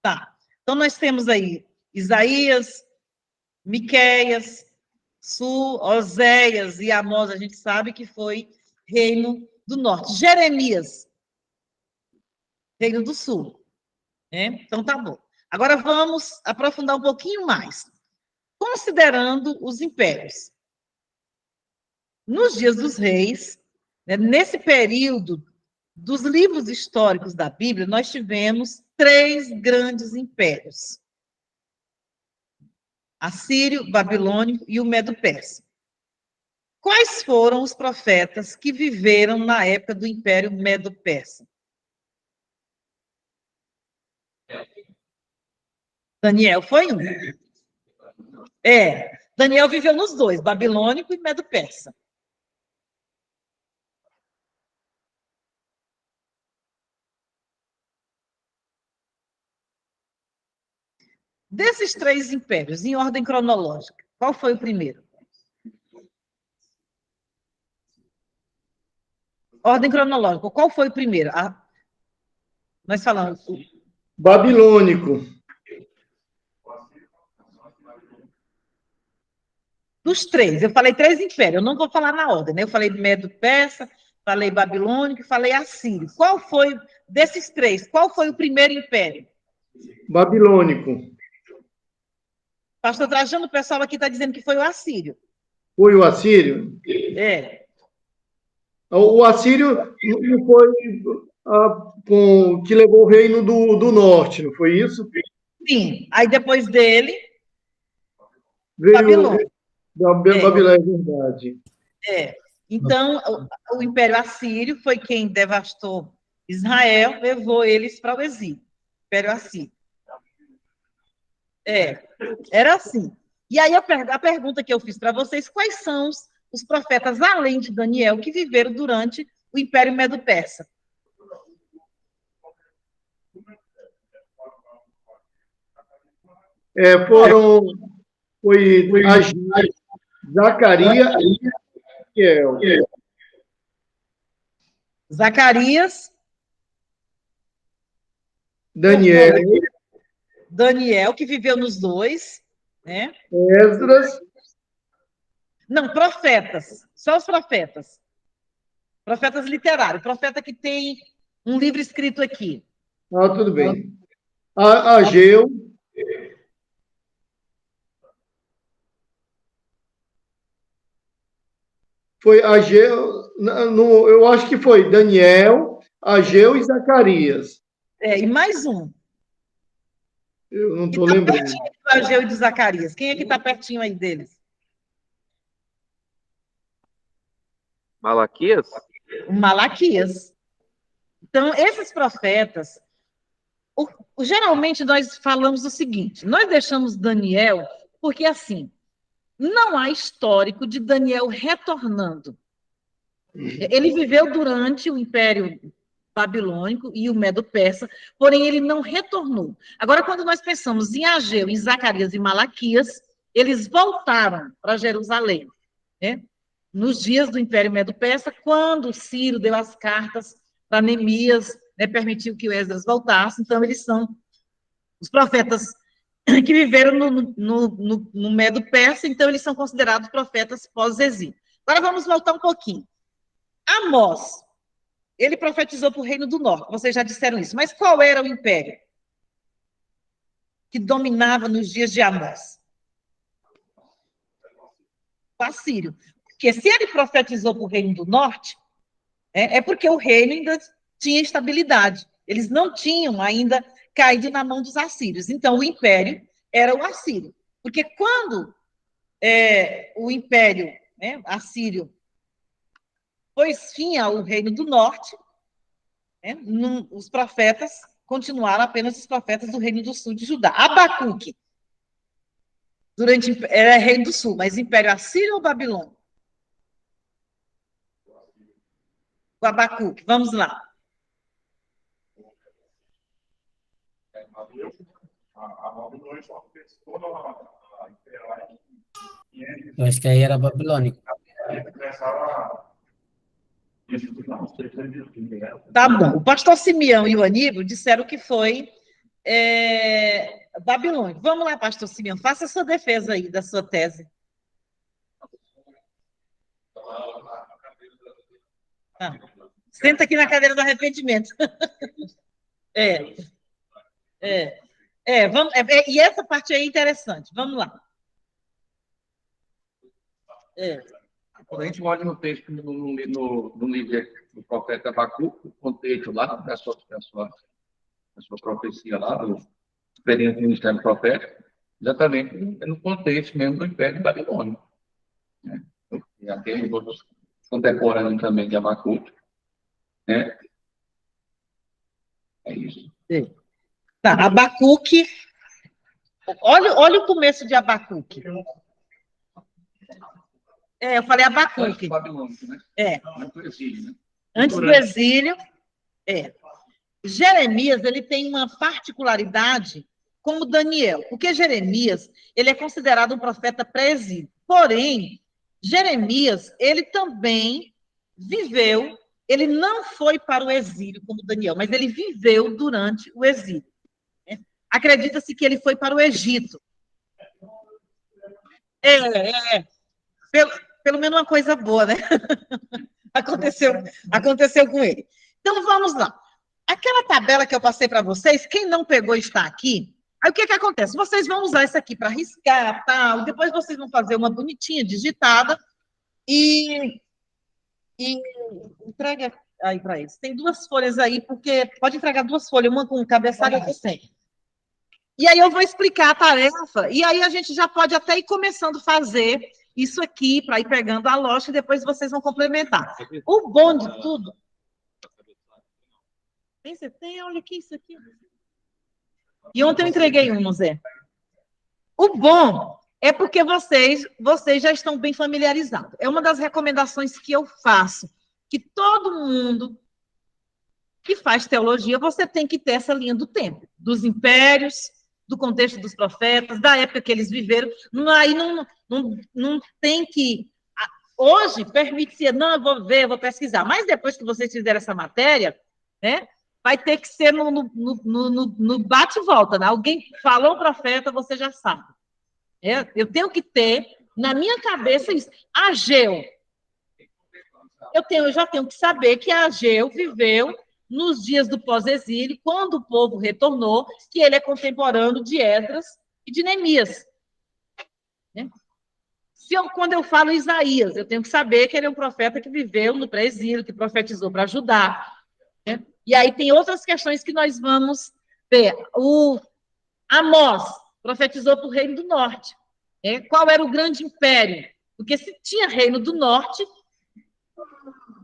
Tá. Então, nós temos aí Isaías, Miqueias, Sul, Oséias e Amós, a gente sabe que foi Reino do Norte. Jeremias, Reino do Sul. Então, tá bom. Agora, vamos aprofundar um pouquinho mais. Considerando os impérios. Nos dias dos reis, nesse período dos livros históricos da Bíblia, nós tivemos 3 grandes impérios. Assírio, Babilônico e o Medo-Persa. Quais foram os profetas que viveram na época do Império Medo-Persa? Daniel foi um. Daniel viveu nos 2, babilônico e Medo-Persa. Desses 3 impérios, em ordem cronológica, qual foi o primeiro? Ordem cronológica, qual foi o primeiro? Nós falamos. Babilônico. Dos 3, eu falei 3 impérios, eu não vou falar na ordem, né? Eu falei Medo-Persa, falei babilônico e falei assírio. Qual foi, desses 3, qual foi o primeiro império? Babilônico. Pastor Trajano, o pessoal aqui está dizendo que foi o assírio. Foi o assírio? O assírio não foi que levou o reino do norte, não foi isso? Sim. Aí depois dele, veio Babilônia. Babilônia, é verdade. Então, o Império Assírio foi quem devastou Israel, levou eles para o exílio. Império Assírio. Era assim. E aí a pergunta que eu fiz para vocês, quais são os profetas, além de Daniel, que viveram durante o Império Medo-Persa? Foi Ageu, Zacarias e Ezequiel. Zacarias, Daniel, que viveu nos 2, né? Esdras. Não, profetas, só os profetas. Profetas literários, profeta que tem um livro escrito aqui. Tudo bem. Ageu. Foi Ageu, eu acho que foi Daniel, Ageu e Zacarias. E mais um. Eu não estou lembrando. Pertinho do Ageu e de Zacarias. Quem é que está pertinho aí deles? Malaquias? O Malaquias. Então, esses profetas, geralmente nós falamos o seguinte, nós deixamos Daniel, porque assim, não há histórico de Daniel retornando. Ele viveu durante o Império Babilônico e o Medo-Persa, porém ele não retornou. Agora, quando nós pensamos em Ageu, em Zacarias e Malaquias, eles voltaram para Jerusalém, né? Nos dias do Império Medo-Persa, quando Ciro deu as cartas para Neemias, né, permitiu que o Esdras voltasse, então eles são os profetas que viveram no Medo-Persa, então eles são considerados profetas pós-exílio. Agora vamos voltar um pouquinho. Amós, ele profetizou para o Reino do Norte, vocês já disseram isso, mas qual era o império que dominava nos dias de Amós? O Assírio. Porque se ele profetizou para o Reino do Norte, é porque o reino ainda tinha estabilidade. Eles não tinham ainda caído na mão dos assírios. Então, o império era o assírio. Porque quando o império, né, assírio pôs fim ao reino do norte, né, os profetas continuaram apenas os profetas do reino do sul de Judá. Abacuque era reino do sul, mas império assírio ou babilônio? O Abacuque, vamos lá. A Babilônia só fez toda a imperial Eu acho que aí era babilônico. e começaram Tá bom. O pastor Simeão e o Aníbal disseram que foi babilônico. Vamos lá, pastor Simeão, faça a sua defesa aí da sua tese. Ah, senta aqui na cadeira do arrependimento. Vamos, e essa parte aí é interessante. Vamos lá. Quando a gente olha no texto, no livro do profeta Abacuque, o contexto lá da sua profecia lá, do experiência do ministério profético, exatamente no contexto mesmo do Império Babilônico. Né? E aqueles outros contemporâneos também de Abacuque. Né? É isso. Tá, Abacuque. Olha o começo de Abacuque. Eu falei Abacuque. Babilônico, né? Antes do exílio, né? Antes do exílio, Jeremias, ele tem uma particularidade como Daniel, porque Jeremias, ele é considerado um profeta pré-exílio. Porém, Jeremias, ele também viveu, ele não foi para o exílio como Daniel, mas ele viveu durante o exílio. Né? Acredita-se que ele foi para o Egito. Pelo menos uma coisa boa, né? Aconteceu com ele. Então, vamos lá. Aquela tabela que eu passei para vocês, quem não pegou está aqui. Aí, o que acontece? Vocês vão usar isso aqui para riscar, tal, depois vocês vão fazer uma bonitinha digitada e entrega aí para eles. Tem 2 folhas aí, porque pode entregar 2 folhas, uma com cabeçalho e outra sem. E aí eu vou explicar a tarefa, e aí a gente já pode até ir começando a fazer isso aqui, para ir pegando a lógica, e depois vocês vão complementar. O bom de tudo... Você tem? Olha aqui, isso aqui. E ontem eu entreguei um, Zé. O bom é porque vocês já estão bem familiarizados. É uma das recomendações que eu faço, que todo mundo que faz teologia, você tem que ter essa linha do tempo, dos impérios, do contexto dos profetas, da época que eles viveram. Aí não tem que... Hoje, permite-se, não, eu vou ver, eu vou pesquisar. Mas depois que vocês fizerem essa matéria, né, vai ter que ser no bate e volta. Né? Alguém falou profeta, você já sabe. Eu tenho que ter na minha cabeça isso. Ageu. Eu já tenho que saber que Ageu viveu nos dias do pós-exílio, quando o povo retornou, que ele é contemporâneo de Esdras e de Neemias. Né? Quando eu falo Isaías, eu tenho que saber que ele é um profeta que viveu no pré-exílio, que profetizou para Judá. Né? E aí tem outras questões que nós vamos ver. O Amós profetizou para o reino do norte. Né? Qual era o grande império? Porque se tinha reino do norte,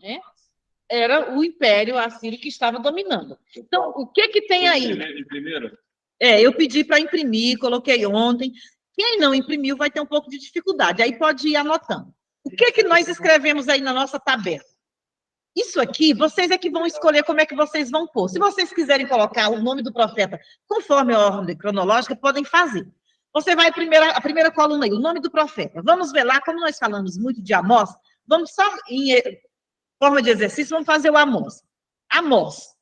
né, era o império assírio que estava dominando. Então, o que tem aí? Eu pedi para imprimir, coloquei ontem. Quem não imprimiu vai ter um pouco de dificuldade, aí pode ir anotando. O que nós escrevemos aí na nossa tabela? Isso aqui, vocês é que vão escolher como é que vocês vão pôr. Se vocês quiserem colocar o nome do profeta conforme a ordem cronológica, podem fazer. Você vai a primeira coluna aí, o nome do profeta. Vamos ver lá, como nós falamos muito de Amós, vamos só, em forma de exercício, vamos fazer o Amós. Amós.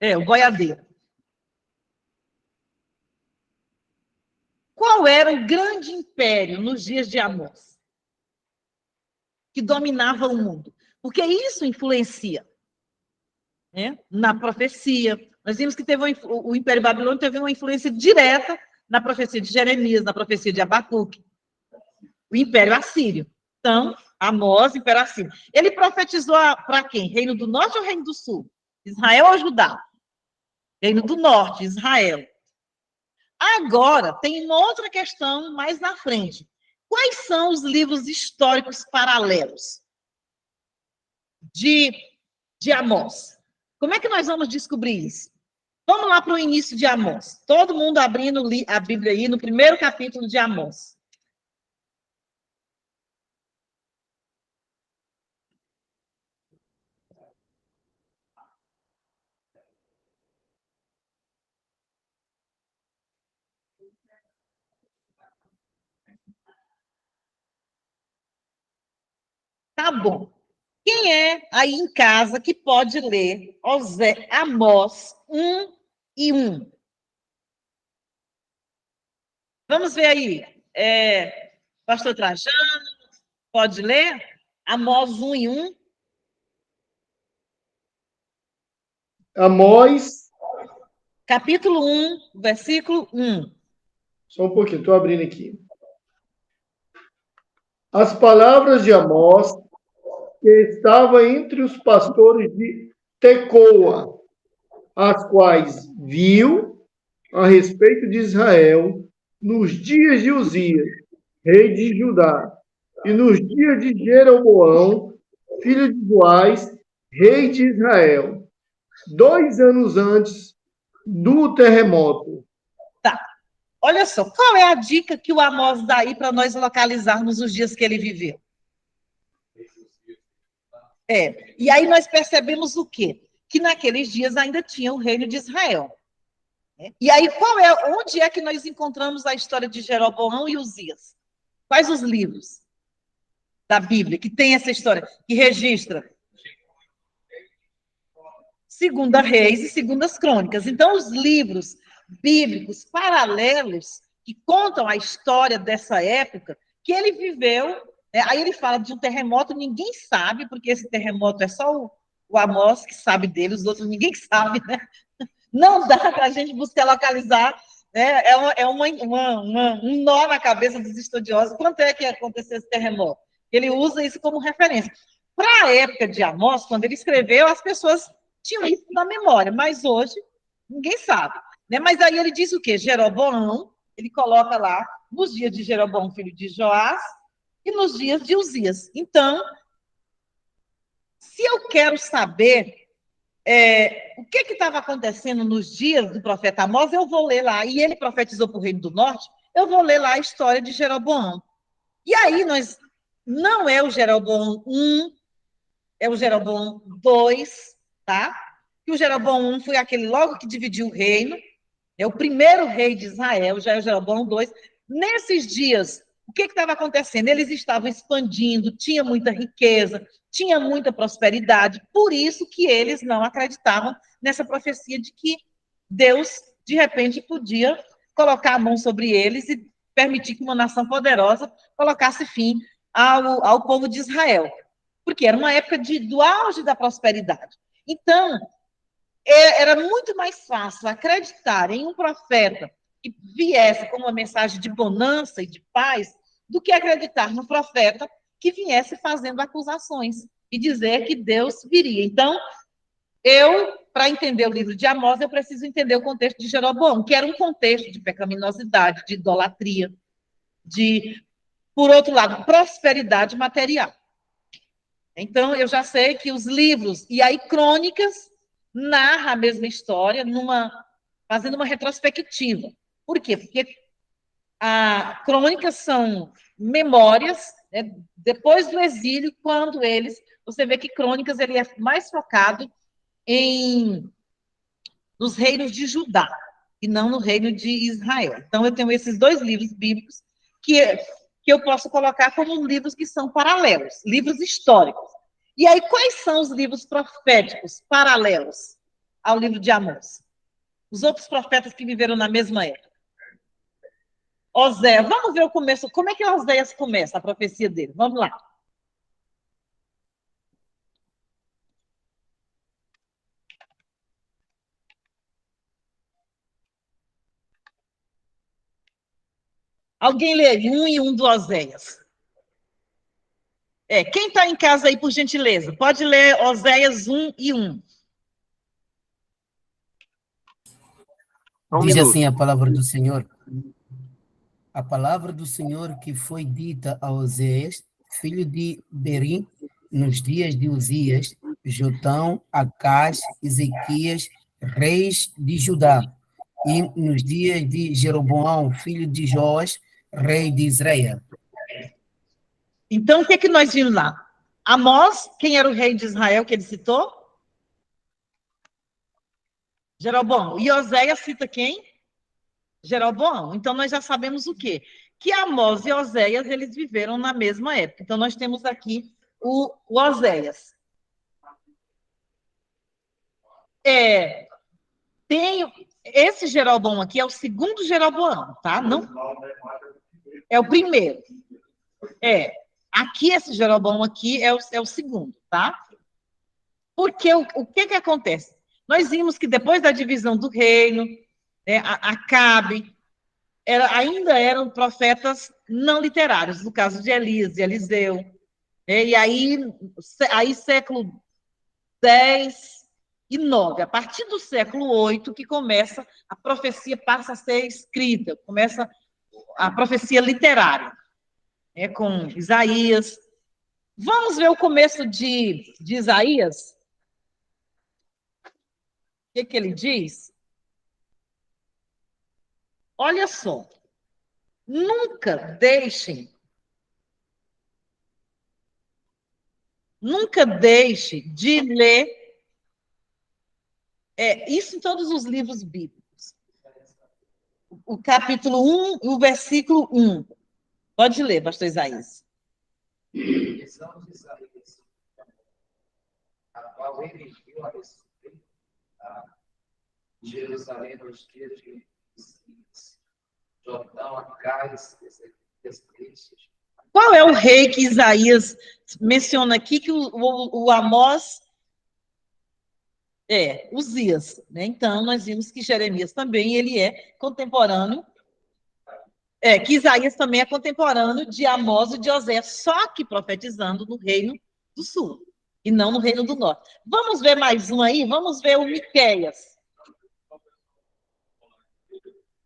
O boiadeiro. Qual era o grande império nos dias de Amós? Que dominava o mundo. Porque isso influencia, né, na profecia. Nós vimos que o Império Babilônico teve uma influência direta na profecia de Jeremias, na profecia de Abacuque. o Império Assírio. Então, Amós, Império Assírio. Ele profetizou para quem? Reino do Norte ou Reino do Sul? Israel ou Judá? Reino do Norte, Israel. Agora, tem uma outra questão mais na frente. Quais são os livros históricos paralelos de Amós? Como é que nós vamos descobrir isso? Vamos lá para o início de Amós. Todo mundo abrindo a Bíblia aí no primeiro capítulo de Amós. Tá bom. Quem é aí em casa que pode ler Amós 1 e 1? Vamos ver aí. Pastor Trajano, pode ler? Amós 1 e 1. Amós, Capítulo 1, versículo 1. só um pouquinho, estou abrindo aqui. As palavras de Amós, que estava entre os pastores de Tecoa, as quais viu a respeito de Israel nos dias de Uzias, rei de Judá, e nos dias de Jeroboão, filho de Joás, rei de Israel, 2 anos antes do terremoto. Tá. Olha só, qual é a dica que o Amós dá aí para nós localizarmos os dias que ele viveu? E aí nós percebemos o quê? Que naqueles dias ainda tinha o reino de Israel. E aí, onde é que nós encontramos a história de Jeroboão e Uzias? Quais os livros da Bíblia que tem essa história, que registra? Segunda Reis e Segundas Crônicas. Então, os livros bíblicos paralelos que contam a história dessa época, que ele viveu, aí ele fala de um terremoto, ninguém sabe, porque esse terremoto é só o Amós que sabe dele, os outros ninguém sabe, né? Não dá para a gente buscar localizar, né? Um nó na cabeça dos estudiosos. Quanto é que aconteceu esse terremoto? Ele usa isso como referência. Para a época de Amós, quando ele escreveu, as pessoas tinham isso na memória, mas hoje ninguém sabe. Né? Mas aí ele diz o quê? Jeroboão, ele coloca lá, nos dias de Jeroboão, filho de Joás, e nos dias de Uzias. Então, se eu quero saber o que estava acontecendo nos dias do profeta Amós, eu vou ler lá, e ele profetizou para o Reino do Norte, eu vou ler lá a história de Jeroboão. E aí, não é o Jeroboão 1, é o Jeroboão 2, tá? Que o Jeroboão 1 foi aquele logo que dividiu o reino, é o primeiro rei de Israel, já é o Jeroboão 2. Nesses dias, o que estava acontecendo? Eles estavam expandindo, tinha muita riqueza, tinha muita prosperidade, por isso que eles não acreditavam nessa profecia de que Deus, de repente, podia colocar a mão sobre eles e permitir que uma nação poderosa colocasse fim ao povo de Israel. Porque era uma época do auge da prosperidade. Então, era muito mais fácil acreditar em um profeta que viesse com uma mensagem de bonança e de paz do que acreditar no profeta que viesse fazendo acusações e dizer que Deus viria. Então, para entender o livro de Amós, eu preciso entender o contexto de Jeroboão, que era um contexto de pecaminosidade, de idolatria, por outro lado, prosperidade material. Então, eu já sei que os livros, e aí Crônicas, narra a mesma história, fazendo uma retrospectiva. Por quê? Porque crônicas são memórias, né, depois do exílio, quando você vê que Crônicas ele é mais focado nos reinos de Judá, e não no reino de Israel. Então, eu tenho esses 2 livros bíblicos que eu posso colocar como livros que são paralelos, livros históricos. E aí, quais são os livros proféticos paralelos ao livro de Amós? Os outros profetas que viveram na mesma época. Oséias, vamos ver o começo. Como é que Oséias começa a profecia dele? Vamos lá. Alguém lê 1 e 1 do Oséias. Quem está em casa aí, por gentileza? Pode ler Oséias 1 e 1. Diz assim a palavra do Senhor. A palavra do Senhor que foi dita a Oséias, filho de Berim, nos dias de Uzias, Jotão, Acás, Ezequias, reis de Judá, e nos dias de Jeroboão, filho de Joás, rei de Israel. Então, o que nós vimos lá? Amós, quem era o rei de Israel que ele citou? Jeroboão. E Oséias cita quem? Jeroboão. Então, nós já sabemos o quê? Que Amós e Oséias, eles viveram na mesma época. Então, nós temos aqui o Oséias. Esse Jeroboão aqui é o segundo Jeroboão, tá? Não é o primeiro. Aqui, esse Jeroboão aqui é o segundo, tá? Porque o que acontece? Nós vimos que depois da divisão do reino, Acabe, ainda eram profetas não literários, no caso de Elias e Eliseu. E aí século 10 e 9, a partir do século 8, que começa, a profecia passa a ser escrita, começa a profecia literária, com Isaías. Vamos ver o começo de Isaías? O que ele diz? Olha só, nunca deixe de ler, isso em todos os livros bíblicos. O capítulo 1 e o versículo 1. Pode ler, pastor Isaías. Visão de Isaías, a qual ele viu a respeito de Jerusalém nos dias de Jordão, Acais, Ezequias. Qual é o rei que Isaías menciona aqui, que o Amós Uzias, né? Então, nós vimos que Jeremias também, ele é contemporâneo, que Isaías também é contemporâneo de Amós e de Oséias, só que profetizando no reino do sul, e não no reino do norte. Vamos ver mais um aí? Vamos ver o Miqueias.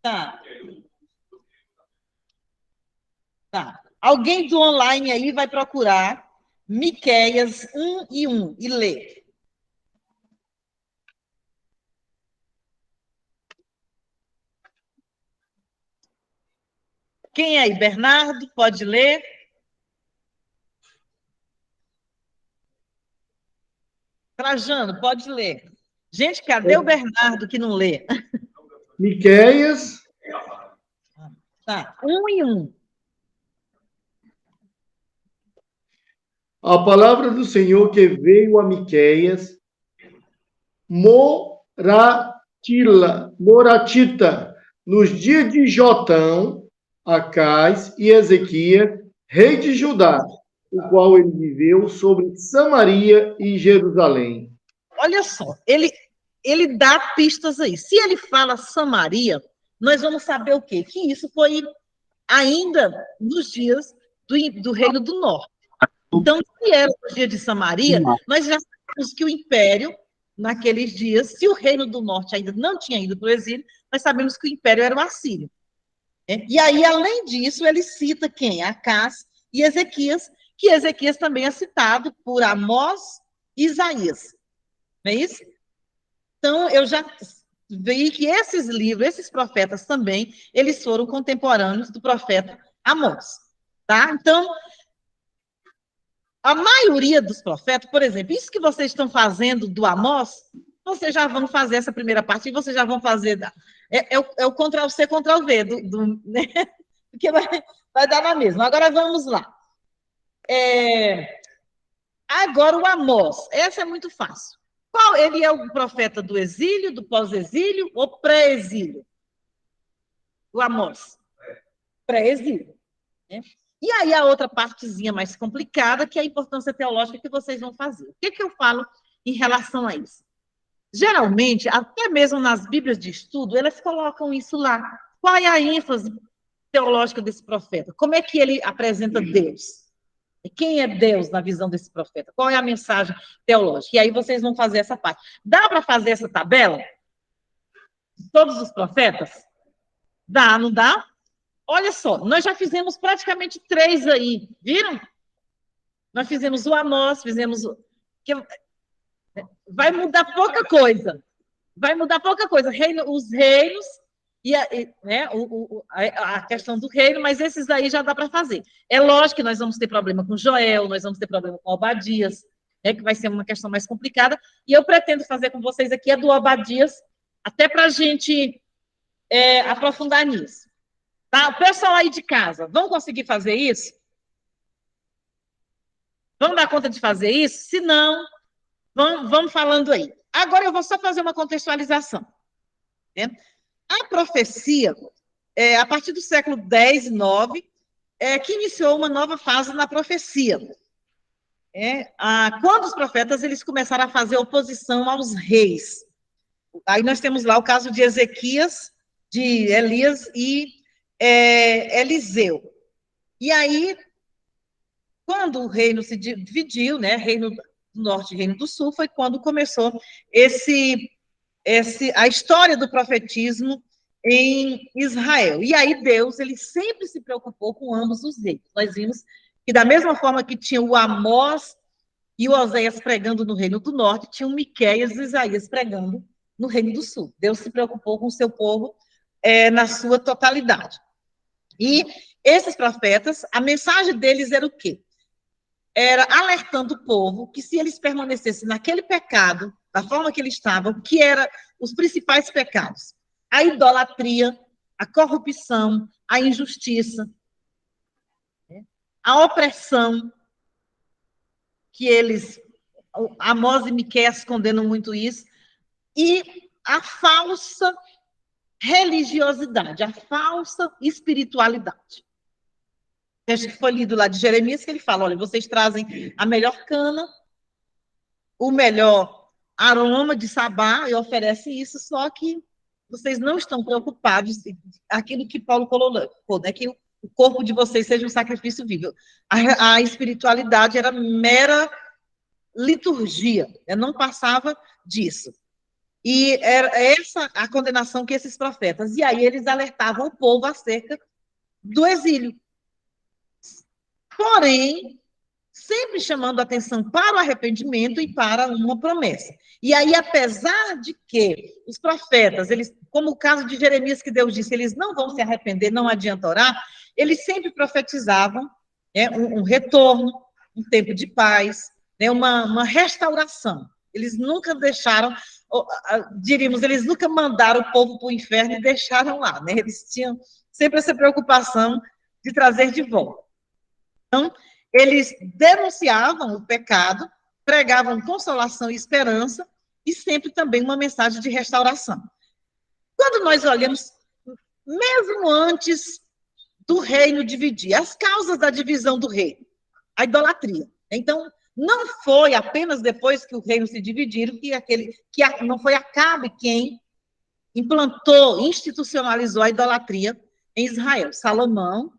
Tá. Alguém do online aí vai procurar Miqueias 1 e 1 e ler. Quem aí? Bernardo, pode ler? Trajano, pode ler. Gente, cadê o Bernardo que não lê? Miqueias. 1 e 1. A palavra do Senhor que veio a Miqueias, Moratita, nos dias de Jotão, Acás e Ezequias, rei de Judá, o qual ele viveu sobre Samaria e Jerusalém. Olha só, ele dá pistas aí. Se ele fala Samaria, nós vamos saber o quê? Que isso foi ainda nos dias do Reino do Norte. Então, se era o dia de Samaria, nós já sabemos que o império, naqueles dias, se o Reino do Norte ainda não tinha ido para o exílio, nós sabemos que o império era o assírio. E aí, além disso, ele cita quem? Acás e Ezequias, que Ezequias também é citado por Amós e Isaías. Não é isso? Então, eu já vi que esses livros, esses profetas também, eles foram contemporâneos do profeta Amós. Tá? Então, a maioria dos profetas, por exemplo, isso que vocês estão fazendo do Amós, vocês já vão fazer essa primeira parte e vocês já vão fazer. É o Ctrl-C, Ctrl-V, né? Porque vai dar na mesma. Agora vamos lá. Agora o Amós. Essa é muito fácil. Qual? Ele é o profeta do exílio, do pós-exílio ou pré-exílio? O Amós. Pré-exílio. Né? E aí a outra partezinha mais complicada, que é a importância teológica que vocês vão fazer. O que eu falo em relação a isso? Geralmente, até mesmo nas Bíblias de estudo, elas colocam isso lá. Qual é a ênfase teológica desse profeta? Como é que ele apresenta Deus? Quem é Deus na visão desse profeta? Qual é a mensagem teológica? E aí vocês vão fazer essa parte. Dá para fazer essa tabela? De todos os profetas? Dá, não dá? Olha só, nós já fizemos praticamente 3 aí, viram? Nós fizemos o Amós, fizemos o... Vai mudar pouca coisa. Vai mudar pouca coisa. Os reinos né, a questão do reino, mas esses aí já dá para fazer. É lógico que nós vamos ter problema com Joel, nós vamos ter problema com Obadias, né, que vai ser uma questão mais complicada, e eu pretendo fazer com vocês aqui a do Obadias, até para a gente aprofundar nisso. Tá? O pessoal aí de casa, vão conseguir fazer isso? Vão dar conta de fazer isso? Se não, vamos falando aí. Agora eu vou só fazer uma contextualização. Né? A profecia, a partir do século X e IX, que iniciou uma nova fase na profecia. Quando os profetas eles começaram a fazer oposição aos reis. Aí nós temos lá o caso de Ezequias, de Elias e Eliseu. E aí, quando o reino se dividiu, né, reino do norte e reino do sul, foi quando começou a história do profetismo em Israel. E aí Deus, ele sempre se preocupou com ambos os reinos. Nós vimos que da mesma forma que tinha o Amós e o Oséias pregando no reino do norte, tinha o Miqueias e Isaías pregando no reino do sul. Deus se preocupou com o seu povo na sua totalidade. E esses profetas, a mensagem deles era o quê? Era alertando o povo que se eles permanecessem naquele pecado, da forma que eles estavam, que eram os principais pecados: a idolatria, a corrupção, a injustiça, a opressão, que eles, Amós e Miqueias condenam muito isso, e a falsa religiosidade, a falsa espiritualidade. Acho que foi lido lá de Jeremias, que ele fala, olha, vocês trazem a melhor cana, o melhor aroma de sabá, e oferecem isso, só que vocês não estão preocupados aquilo que Paulo colocou, né, que o corpo de vocês seja um sacrifício vivo. A espiritualidade era mera liturgia, não passava disso. E era essa a condenação que esses profetas, e aí eles alertavam o povo acerca do exílio. Porém, sempre chamando a atenção para o arrependimento e para uma promessa. E aí, apesar de que os profetas, eles, como o caso de Jeremias, que Deus disse, eles não vão se arrepender, não adianta orar, eles sempre profetizavam um retorno, um tempo de paz, uma restauração. Eles nunca deixaram, diríamos, eles nunca mandaram o povo para o inferno e deixaram lá, né? Eles tinham sempre essa preocupação de trazer de volta. Então, eles denunciavam o pecado, pregavam consolação e esperança, e sempre também uma mensagem de restauração. Quando nós olhamos, mesmo antes do reino dividir, as causas da divisão do reino, a idolatria. Então, não foi apenas depois que o reino se dividiu que não foi Acabe quem implantou, institucionalizou a idolatria em Israel. Salomão,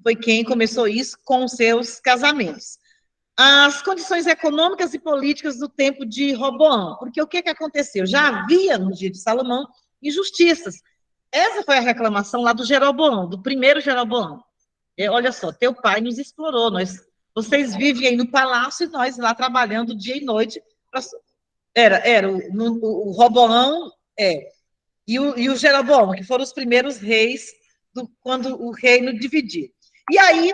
foi quem começou isso com os seus casamentos. As condições econômicas e políticas do tempo de Roboão, porque o que aconteceu? Já havia, no dia de Salomão, injustiças. Essa foi a reclamação lá do Jeroboão, do primeiro Jeroboão. Olha só, teu pai nos explorou, vocês vivem aí no palácio e nós lá trabalhando dia e noite. O Roboão e o Jeroboão, que foram os primeiros reis quando o reino dividiu. E aí,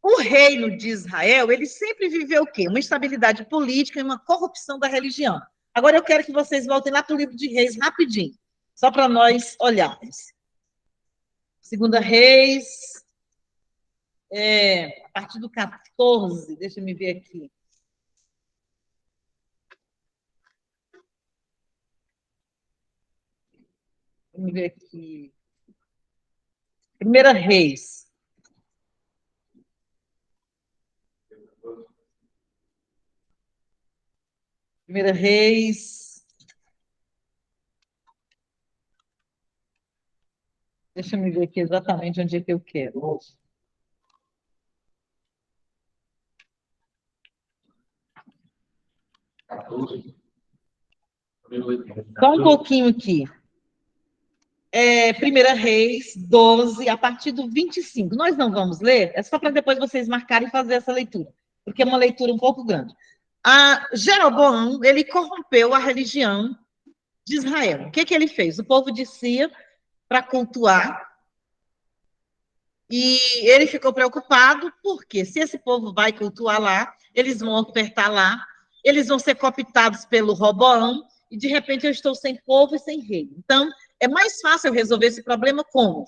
o reino de Israel, ele sempre viveu o quê? Uma instabilidade política e uma corrupção da religião. Agora eu quero que vocês voltem lá para o livro de Reis, rapidinho, só para nós olharmos. Segunda Reis, a partir do 14, deixa eu me ver aqui. Vamos ver aqui. Primeira Reis. Primeira Reis. Deixa eu me ver aqui exatamente onde é que eu quero. Só um pouquinho aqui. 1 Reis 12, a partir do 25. Nós não vamos ler, é só para depois vocês marcarem e fazer essa leitura, porque é uma leitura um pouco grande. Jeroboão, ele corrompeu a religião de Israel. O que ele fez? O povo descia para cultuar, e ele ficou preocupado, porque se esse povo vai cultuar lá, eles vão ofertar lá, eles vão ser cooptados pelo Roboão, e de repente eu estou sem povo e sem rei. Então, é mais fácil resolver esse problema como?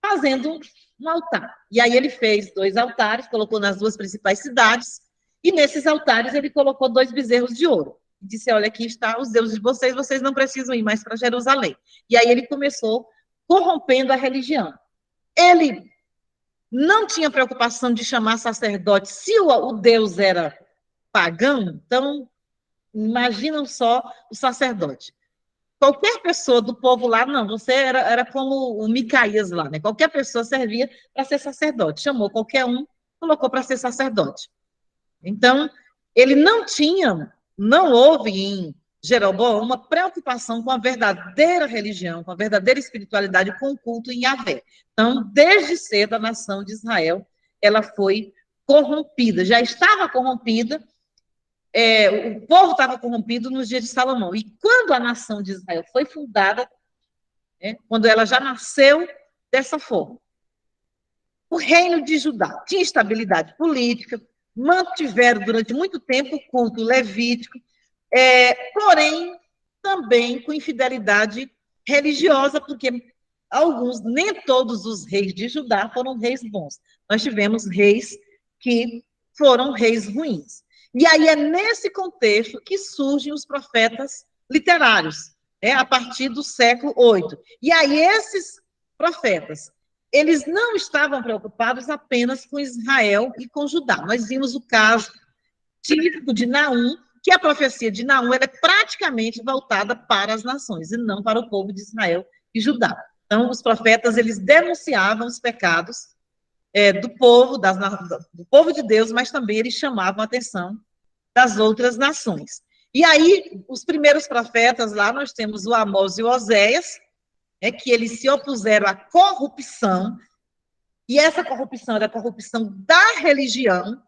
Fazendo um altar. E aí ele fez 2 altares, colocou nas 2 principais cidades, e nesses altares ele colocou 2 bezerros de ouro. E disse, olha, aqui está os deuses de vocês, vocês não precisam ir mais para Jerusalém. E aí ele começou corrompendo a religião. Ele não tinha preocupação de chamar sacerdote, se o Deus era pagão, então, imaginam só o sacerdote. Qualquer pessoa do povo lá, não, você era como o Micaías lá, né? Qualquer pessoa servia para ser sacerdote. Chamou qualquer um, colocou para ser sacerdote. Então, ele não houve em Jeroboão uma preocupação com a verdadeira religião, com a verdadeira espiritualidade, com o culto em Yahvé. Então, desde cedo, a nação de Israel, ela foi corrompida, já estava corrompida, o povo estava corrompido nos dias de Salomão. E quando a nação de Israel foi fundada, quando ela já nasceu dessa forma, o reino de Judá tinha estabilidade política, mantiveram durante muito tempo o culto levítico, porém, também com infidelidade religiosa, porque nem todos os reis de Judá foram reis bons. Nós tivemos reis que foram reis ruins. E aí é nesse contexto que surgem os profetas literários, a partir do século VIII. E aí esses profetas, eles não estavam preocupados apenas com Israel e com Judá. Nós vimos o caso típico de Naum, que a profecia de Naum ela é praticamente voltada para as nações, e não para o povo de Israel e Judá. Então, os profetas, eles denunciavam os pecados do povo de Deus, mas também eles chamavam a atenção das outras nações. E aí, os primeiros profetas lá, nós temos o Amós e o Oséias, que eles se opuseram à corrupção, e essa corrupção era a corrupção da religião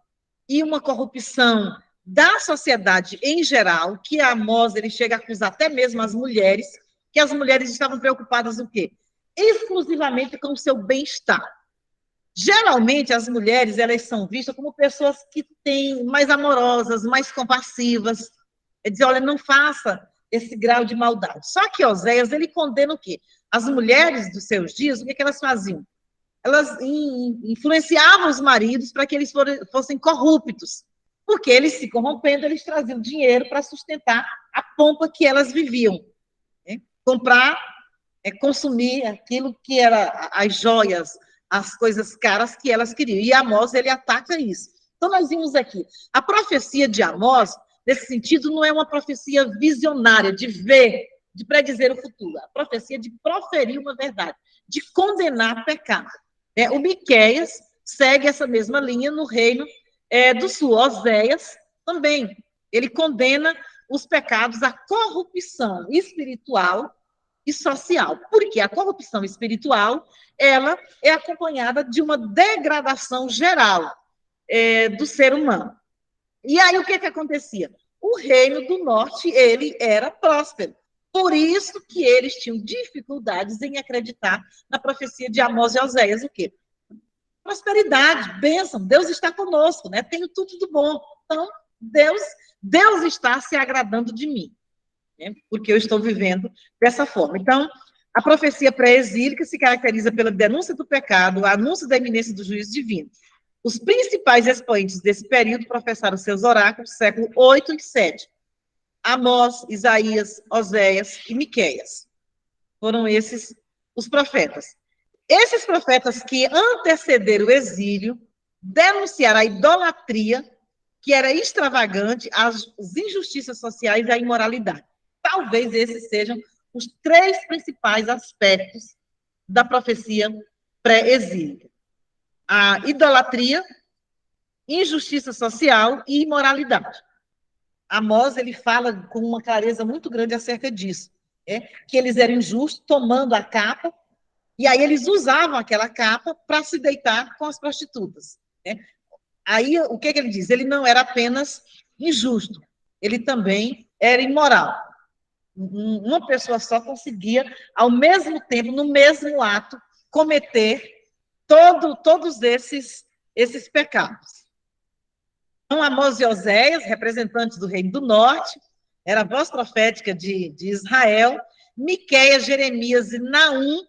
e uma corrupção da sociedade em geral, que Amós ele chega a acusar até mesmo as mulheres, que as mulheres estavam preocupadas o quê? Exclusivamente com o seu bem-estar. Geralmente, as mulheres, elas são vistas como pessoas que têm mais amorosas, mais compassivas. Dizer, olha, não faça esse grau de maldade. Só que Oséias, ele condena o quê? As mulheres dos seus dias, o que elas faziam? Elas influenciavam os maridos para que eles fossem corruptos. Porque eles, se corrompendo, eles traziam dinheiro para sustentar a pompa que elas viviam. Comprar, consumir aquilo que era as joias, as coisas caras que elas queriam. E Amós, ele ataca isso. Então, nós vimos aqui, a profecia de Amós, nesse sentido, não é uma profecia visionária, de ver, de predizer o futuro. A profecia de proferir uma verdade, de condenar pecado. O Miqueias segue essa mesma linha no reino do sul. Oséias também. Ele condena os pecados, a corrupção espiritual e social. Porque a corrupção espiritual, ela é acompanhada de uma degradação geral do ser humano. E aí, o que acontecia? O reino do norte, ele era próspero. Por isso que eles tinham dificuldades em acreditar na profecia de Amós e Oséias. O quê? Prosperidade, bênção, Deus está conosco, né? Tenho tudo de bom. Então, Deus está se agradando de mim, né? Porque eu estou vivendo dessa forma. Então, a profecia pré-exílica se caracteriza pela denúncia do pecado, o anúncio da iminência do juízo divino. Os principais expoentes desse período professaram seus oráculos, século 8 e 7. Amós, Isaías, Oséias e Miqueias. Foram esses os profetas. Esses profetas que antecederam o exílio denunciaram a idolatria, que era extravagante, as injustiças sociais e a imoralidade. Talvez esses sejam os 3 principais aspectos da profecia pré-exílica: a idolatria, injustiça social e imoralidade. Amós, ele fala com uma clareza muito grande acerca disso, que eles eram injustos, tomando a capa, e aí eles usavam aquela capa para se deitar com as prostitutas. Aí, o que ele diz? Ele não era apenas injusto, ele também era imoral. Uma pessoa só conseguia, ao mesmo tempo, no mesmo ato, cometer todos esses pecados. Então, Amós e Oséias, representantes do Reino do Norte, era a voz profética de Israel, Miqueias, Jeremias e Naum,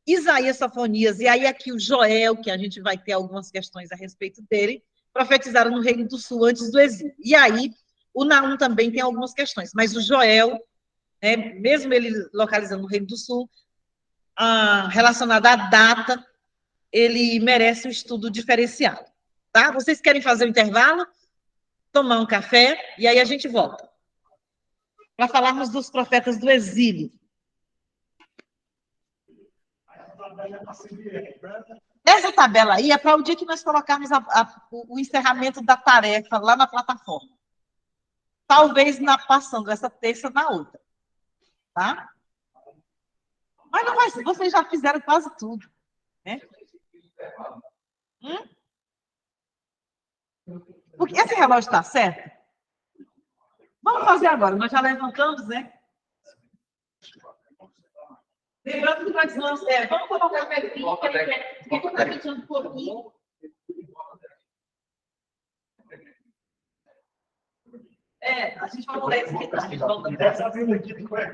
Isaías, Sofonias, e aí aqui o Joel, que a gente vai ter algumas questões a respeito dele, profetizaram no Reino do Sul antes do exílio. E aí o Naum também tem algumas questões, mas o Joel, mesmo ele localizando no Reino do Sul, relacionado à data, ele merece um estudo diferenciado. Tá? Vocês querem fazer o intervalo? Tomar um café, e aí a gente volta. Para falarmos dos profetas do exílio. Essa tabela aí é para o dia que nós colocarmos o encerramento da tarefa lá na plataforma. Talvez passando essa terça na outra. Tá? Mas não vai ser, vocês já fizeram quase tudo. Né? Porque esse relógio está certo? Vamos fazer agora, nós já levantamos, né? Lembrando que nós vamos, vamos colocar o cafezinho, que fica deixando um pouquinho. A gente vai mudar isso aqui, tá? A gente volta. Essa vila aqui não é.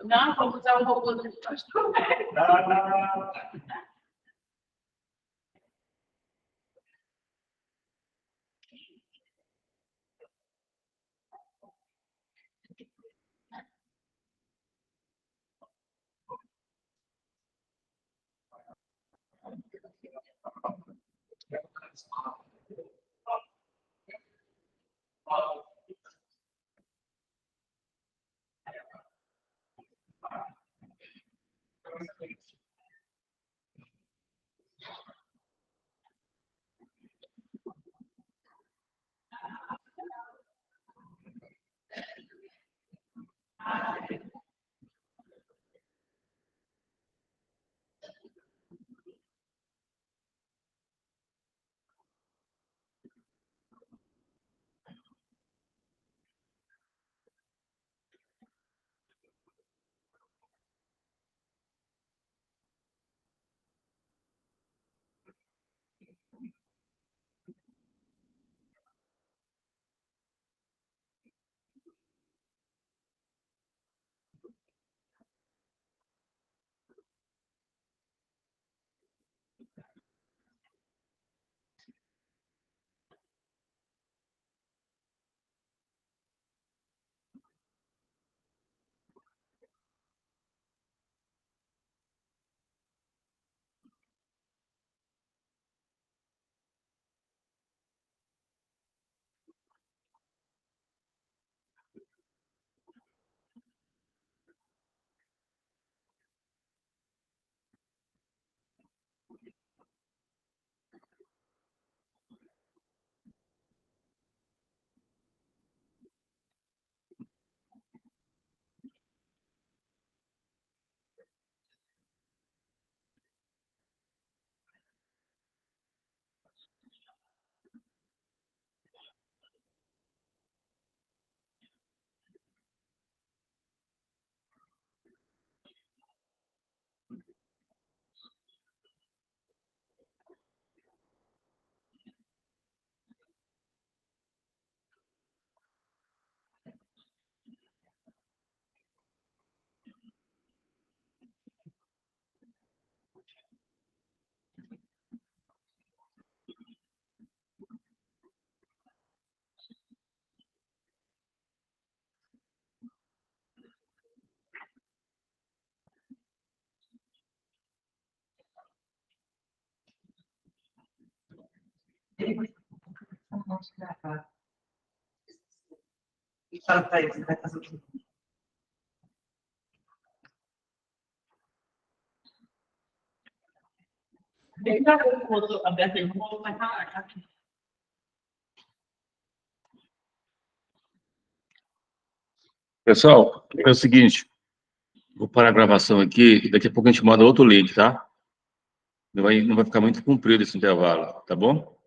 Não, vamos usar o robô do Pessoal, é o seguinte, vou parar a gravação aqui e daqui a pouco a gente manda outro link, tá? Não vai ficar muito comprido esse intervalo, tá bom?